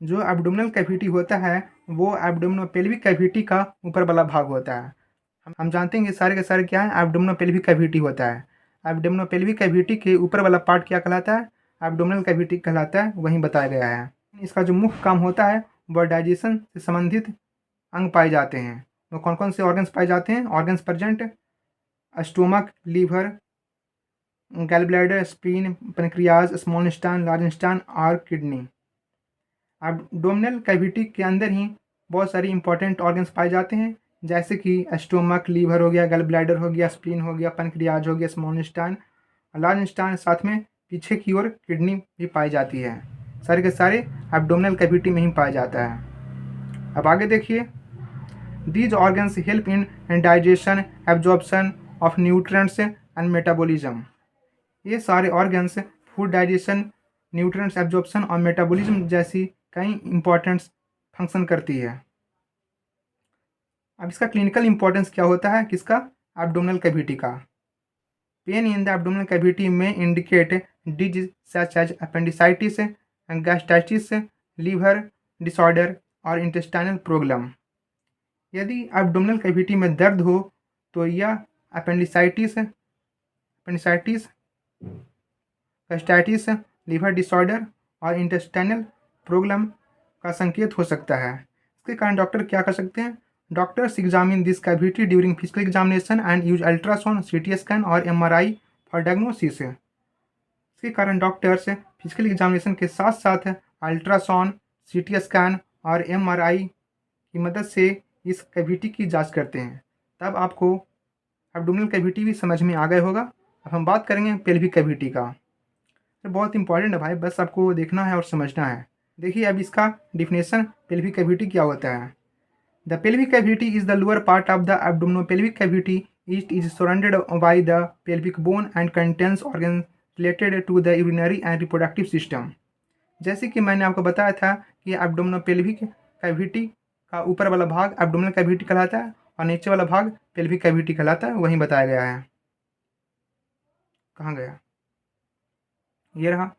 जो एब्डोमिनल कैविटी होता है वो एब्डोमिनोपेल्विक कैविटी का ऊपर वाला भाग होता है। हम जानते हैं कि सारे के सारे क्या है, एब्डोमिनोपेल्विक कैविटी होता है। एब्डोमिनोपेल्विक कैविटी के ऊपर वाला पार्ट क्या कहलाता है, एब्डोमिनल कैविटी कहलाता है, वहीं बताया गया है। इसका जो मुख्य काम होता है वह डाइजेशन से संबंधित अंग पाए जाते हैं। वो कौन कौन से ऑर्गन्स पाए जाते हैं, organs present, stomach, liver, gall bladder, spleen, pancreas, small intestine, large intestine और किडनी। एब्डोमिनल कैविटी के अंदर ही बहुत सारी इंपॉर्टेंट ऑर्गन्स पाए जाते हैं, जैसे कि स्टोमक, लीवर हो गया, गल ब्लैडर हो गया, स्प्लीन हो गया, पेनक्रियाज हो गया, स्मॉल इंटेस्टाइन, लार्ज इंटेस्टाइन, साथ में पीछे की ओर किडनी भी पाई जाती है। सारे के सारे एब्डोमिनल कैविटी में ही पाया जाता है। अब आगे देखिए, These organs help in digestion, absorption of nutrients and metabolism. ये सारे organs food digestion, nutrients absorption और मेटाबॉलिज्म जैसी कई इंपॉर्टेंट फंक्शन करती है। अब इसका क्लिनिकल इंपॉर्टेंस क्या होता है किसका? एब्डोमिनल कैविटी का। Pain in the abdominal cavity may indicate disease such as appendicitis, gastritis, liver disorder और इंटेस्टाइनल प्रॉब्लम। यदि एब्डोमिनल कैविटी में दर्द हो तो यह अपेंडिसाइटिस, गैस्ट्राइटिस, लीवर डिसऑर्डर और इंटेस्टाइनल प्रॉब्लम का संकेत हो सकता है। इसके कारण डॉक्टर क्या कर सकते हैं? Doctors examine this cavity during physical examination and use ultrasound, CT scan और एमआरआई फॉर डायग्नोसिस। इसके कारण डॉक्टर्स फिजिकल एग्जामिनेशन के साथ साथ अल्ट्रासाउंड, सीटी स्कैन और एमआरआई की मदद से इस कैविटी की जांच करते हैं। तब आपको एब्डोमिनल कैविटी भी समझ में आ गया होगा। अब हम बात करेंगे पेल्विक कैविटी का। तो बहुत इंपॉर्टेंट है भाई, बस आपको देखना है और समझना है। देखिए अब इसका डिफिनेशन पेल्विक कैविटी क्या होता है। The pelvic cavity is the lower part of the abdominopelvic cavity. It is surrounded by the pelvic bone and contains organ related to the urinary and reproductive system. जैसे कि मैंने आपको बताया था कि एब्डोमिनोपेल्विक कैविटी का ऊपर वाला भाग एब्डोमिनल कैविटी कहलाता है और नीचे वाला भाग पेल्विक कैविटी कहलाता है। वहीं बताया गया है। कहाँ गया? ये रहा।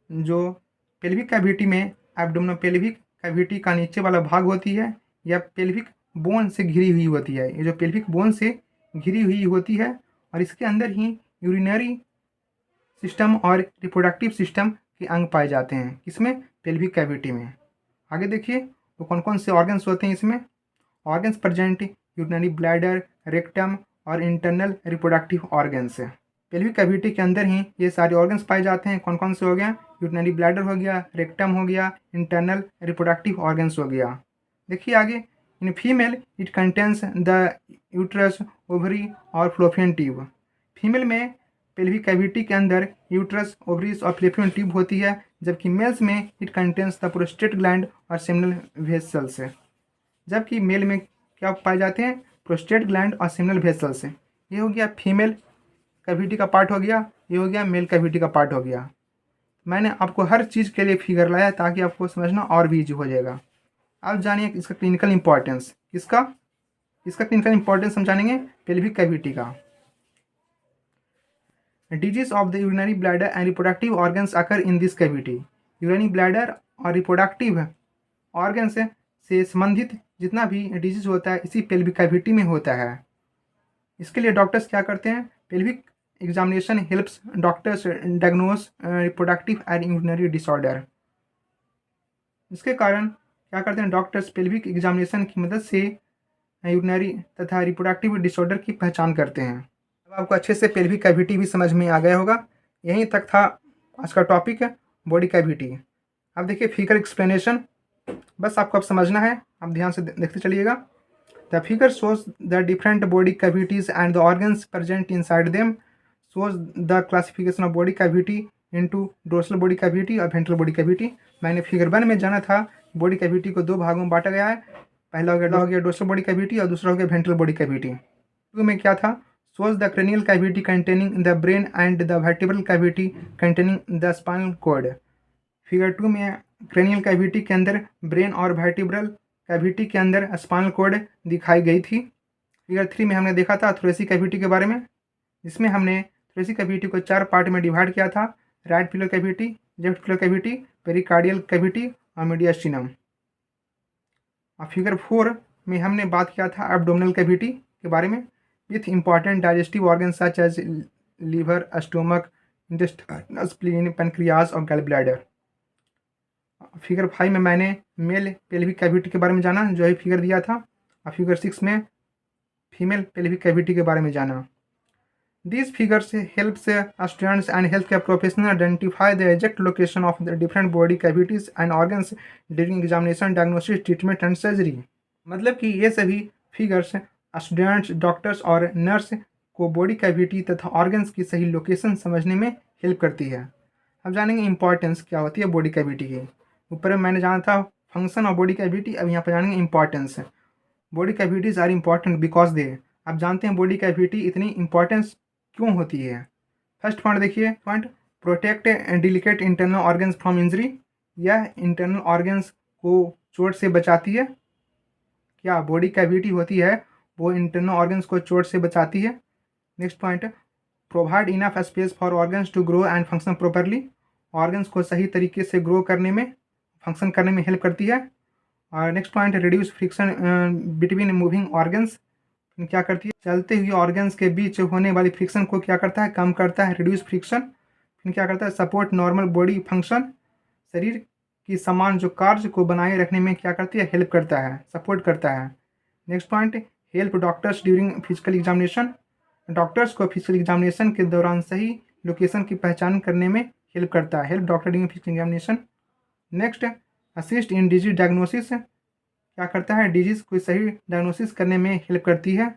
जो पेल्विक कैविटी में एब्डोमिनोपेल्विक कैविटी का नीचे वाला भाग होती है, यह पेल्विक बोन से घिरी हुई होती है। ये जो पेल्विक बोन से घिरी हुई होती है और इसके अंदर ही यूरिनरी सिस्टम और रिप्रोडक्टिव सिस्टम के अंग पाए जाते हैं। किसमें? पेल्विक कैविटी में। आगे देखिए तो कौन कौन से ऑर्गन्स होते हैं इसमें। Organs present urinary bladder, rectum और इंटरनल रिप्रोडक्टिव ऑर्गन्स है। पेल्विक कैविटी के अंदर ही ये सारे ऑर्गन्स पाए जाते हैं। कौन कौन से हो गया? यूरिनरी ब्लैडर हो गया, रेक्टम हो गया, इंटरनल रिप्रोडक्टिव ऑर्गन्स हो गया। देखिए आगे, in female it contains the uterus, ovary और फ्लोपियन ट्यूब। फीमेल में पेल्विक कैविटी के अंदर यूट्रस, ओवरीज और फ्लोपियन ट्यूब होती है, जबकि मेल्स में it contains the prostate gland और सेमिनल वेसल्स है। जबकि मेल में क्या पाए जाते हैं? प्रोस्टेट ग्लैंड और सेमिनल वेसल्स। ये हो गया फीमेल कैविटी का पार्ट हो गया, ये हो गया मेल कैविटी का पार्ट हो गया। मैंने आपको हर चीज़ के लिए फिगर लाया ताकि आपको समझना और भी ईजी हो जाएगा। अब जानिए इसका क्लिनिकल इंपॉर्टेंस। किसका? इसका क्लिनिकल इंपॉर्टेंस हम जानेंगे पेल्विक कैविटी का। Disease of the urinary bladder and reproductive organs occur in this cavity. Urinary bladder और रिप्रोडक्टिव ऑर्गन्स से संबंधित जितना भी डिजीज होता है इसी पेल्विक कैविटी में होता है। इसके लिए डॉक्टर्स क्या करते हैं? Pelvic examination helps doctors diagnose reproductive and urinary disorder. इसके कारण क्या करते हैं? डॉक्टर्स पेल्विक एग्जामिनेशन की मदद से यूरिनरी तथा रिप्रोडक्टिव डिसऑर्डर की पहचान करते हैं। अब आपको अच्छे से पेल्विक कैविटी भी समझ में आ गया होगा। यहीं तक था आज का टॉपिक है बॉडी कैविटी। अब देखिए फिगर एक्सप्लेनेशन, बस आपको अब समझना है। आप ध्यान से देखते चलिएगा। The figure shows the different body cavities and the organs present inside them. Shows the classification of body cavity into dorsal body cavity और ventral body cavity। मैंने फिगर 1 में जाना था बॉडी कैविटी को 2 भागों में बांटा गया है। पहला हो गया डोर्सल बॉडी कैविटी और दूसरा हो गया वेंट्रल बॉडी कैविटी। 2 में क्या था? shows the cranial cavity containing the brain and the vertebral cavity containing the spinal cord। Figure 2 में क्रेनियल कैविटी के अंदर ब्रेन और वर्टिब्रल कैविटी के अंदर स्पाइनल कॉर्ड दिखाई गई थी। फिगर 3 में हमने देखा था थोरेसिक कैविटी के बारे में, जिसमें हमने थोरेसिक कैविटी को 4 पार्ट में डिवाइड किया था। Right filler cavity, left filler cavity, pericardial cavity और मीडियास्टिनम। और फिगर 4 में हमने बात किया था एब्डोमिनल कैविटी के बारे में with important digestive organ such as liver, stomach, intestine, spleen, pancreas और गैल ब्लैडर। फिगर 5 में मैंने मेल पेल्विक कैविटी के बारे में जाना, जो है फिगर दिया था। और फिगर 6 में फीमेल पेल्विक कैविटी के बारे में जाना। These figures helps students and healthcare professionals identify the exact location of the different body cavities and organs during examination, diagnosis, treatment and surgery। मतलब कि ये सभी फिगर्स स्टूडेंट्स, डॉक्टर्स और नर्स को बॉडी कैविटी तथा ऑर्गन्स की सही location समझने में हेल्प करती है। अब जानेंगे इंपॉर्टेंस क्या होती है बॉडी कैविटी की। ऊपर मैंने जाना था फंक्शन ऑफ बॉडी कैविटी, अब यहाँ पर जानेंगे importance. Body cavities are important because they, आप जानते हैं बॉडी कैविटी इतनी इंपॉर्टेंस क्यों होती है। फर्स्ट पॉइंट देखिए, point protect delicate internal organs from injury, यह इंटरनल ऑर्गन्स को चोट से बचाती है। क्या बॉडी कैविटी होती है वो इंटरनल ऑर्गन्स को चोट से बचाती है। Next point, provide enough space for organs to grow and function properly, organs को सही तरीके से ग्रो करने में, फंक्शन करने में हेल्प करती है। और next point, reduce friction between moving organs, क्या करती है, चलते हुए ऑर्गन्स के बीच होने वाली फ्रिक्शन को क्या करता है, कम करता है, रिड्यूस फ्रिक्शन। फिर क्या करता है, सपोर्ट नॉर्मल बॉडी फंक्शन, शरीर की समान जो कार्य को बनाए रखने में क्या करती है, हेल्प करता है, सपोर्ट करता है। Next point, help doctors during physical examination, doctors को फिजिकल एग्जामिनेशन के दौरान सही लोकेशन की पहचान करने में हेल्प करता है, help doctor during physical examination. Next, assist in disease diagnosis, क्या करता है, डिजीज को सही डायग्नोसिस करने में हेल्प करती है।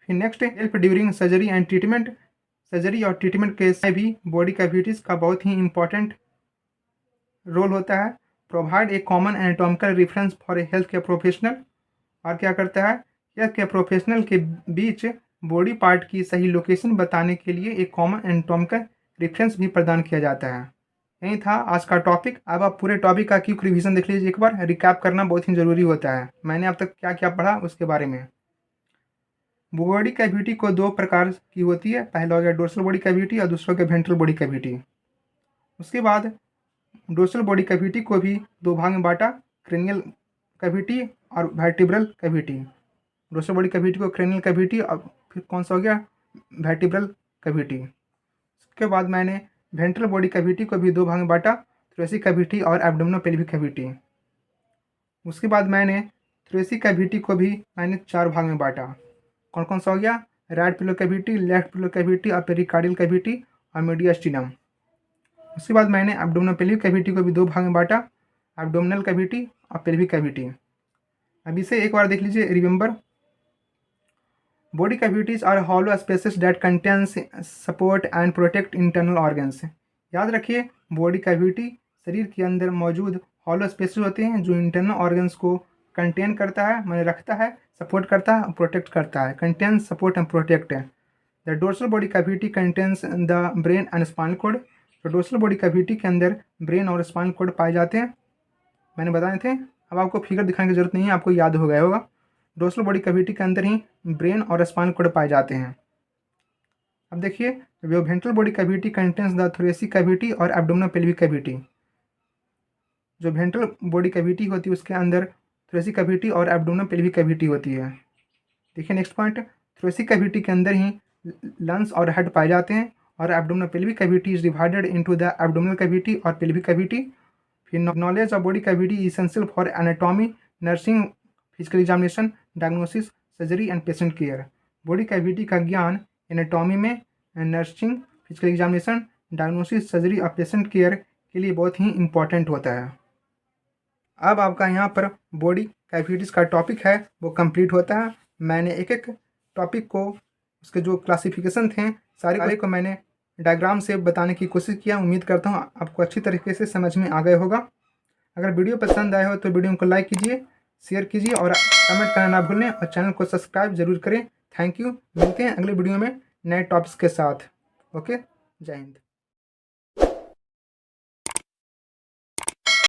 फिर next, help during surgery and treatment, surgery और ट्रीटमेंट के समय भी बॉडी कैविटीज़ का बहुत ही इंपॉर्टेंट रोल होता है। Provide a common anatomical reference for a health care professional, और क्या करता है, हेल्थ केयर प्रोफेशनल के बीच बॉडी पार्ट की सही लोकेशन बताने के लिए एक कॉमन एनाटॉमिकल रेफरेंस भी प्रदान किया जाता है। यही था आज का टॉपिक। अब आप पूरे टॉपिक का क्विक रिवीजन देख लीजिए, एक बार रिकैप करना बहुत ही ज़रूरी होता है। मैंने अब तक क्या क्या पढ़ा उसके बारे में। बॉडी कैविटी को दो प्रकार की होती है, पहला हो गया डोर्सल बॉडी कैविटी और दूसरा हो गया वेंट्रल बॉडी कैविटी। उसके बाद डोर्सल बॉडी कैविटी को भी दो भाग में बांटा, क्रेनियल कैविटी और vertebral cavity. Dorsal body cavity को क्रेनियल कैविटी और फिर कौन सा हो गया, वर्टिब्रल कैविटी। उसके बाद मैंने वेंट्रल बॉडी कैविटी को भी दो भाग में बांटा, थोरेसिक कैविटी और एब्डोमिनोपेल्विक कैविटी। उसके बाद मैंने थोरेसिक कैविटी को भी मैंने चार भाग में बांटा, कौन कौन सा हो गया, right pillow cavity, left pillow cavity और पेरिकार्डियल कैविटी और मीडियास्टिनम। उसके बाद मैंने एब्डोमिनोपेल्विक कैविटी को भी दो भाग में बांटा, एब्डोमिनल कैविटी और पेल्विक कैविटी। अब इसे एक बार देख लीजिए, remember body cavities are hollow spaces that contains support and protect internal organs. याद रखिए, बॉडी कैविटी शरीर के अंदर मौजूद हॉलो स्पेसेस होते हैं जो इंटरनल ऑर्गन्स को कंटेन करता है, मैंने रखता है, सपोर्ट करता है, प्रोटेक्ट करता है। कंटेन, सपोर्ट एंड प्रोटेक्ट है। The dorsal body cavity contains the brain and spinal cord, तो डोर्सल बॉडी कैविटी के अंदर ब्रेन और स्पाइनल कॉर्ड पाए जाते हैं, मैंने बताए थे। अब आपको फिगर दिखाने की जरूरत नहीं है, आपको याद हो गया होगा। डोर्सल बॉडी कैविटी के अंदर ही ब्रेन और स्पाइनल कॉर्ड पाए जाते हैं। अब देखिए, जो ventral body cavity contains the thoracic cavity और एब्डोमिनोपेल्विक कैविटी। जो वेंट्रल बॉडी कैविटी होती है उसके अंदर थोरेसिक कैविटी और एब्डोमिनोपेल्विक कैविटी होती है। देखिए नेक्स्ट पॉइंट, थोरेसिक कैविटी के अंदर ही लंग्स और हेड पाए जाते हैं, और abdominopelvic cavity is divided into the abdominal cavity और पेल्विक कैविटी। फिर knowledge of body cavity is essential for anatomy, nursing, physical examination, diagnosis, surgery and patient care. Body cavity का ज्ञान एनाटॉमी में, nursing, physical examination, diagnosis, surgery और patient care के लिए बहुत ही important होता है। अब आपका यहाँ पर बॉडी कैविटीज़ का टॉपिक है वो कंप्लीट होता है। मैंने एक एक टॉपिक को, उसके जो क्लासिफिकेशन थे सारे को मैंने डायग्राम से बताने की कोशिश किया। उम्मीद करता हूँ आपको अच्छी तरीके से समझ में आ गया होगा। अगर वीडियो पसंद आया हो तो वीडियो को लाइक कीजिए, शेयर कीजिए और कमेंट करना ना भूलें, और चैनल को सब्सक्राइब जरूर करें। Thank you. मिलते हैं अगले वीडियो में नए टॉपिक्स के साथ। ओके, जय हिंद।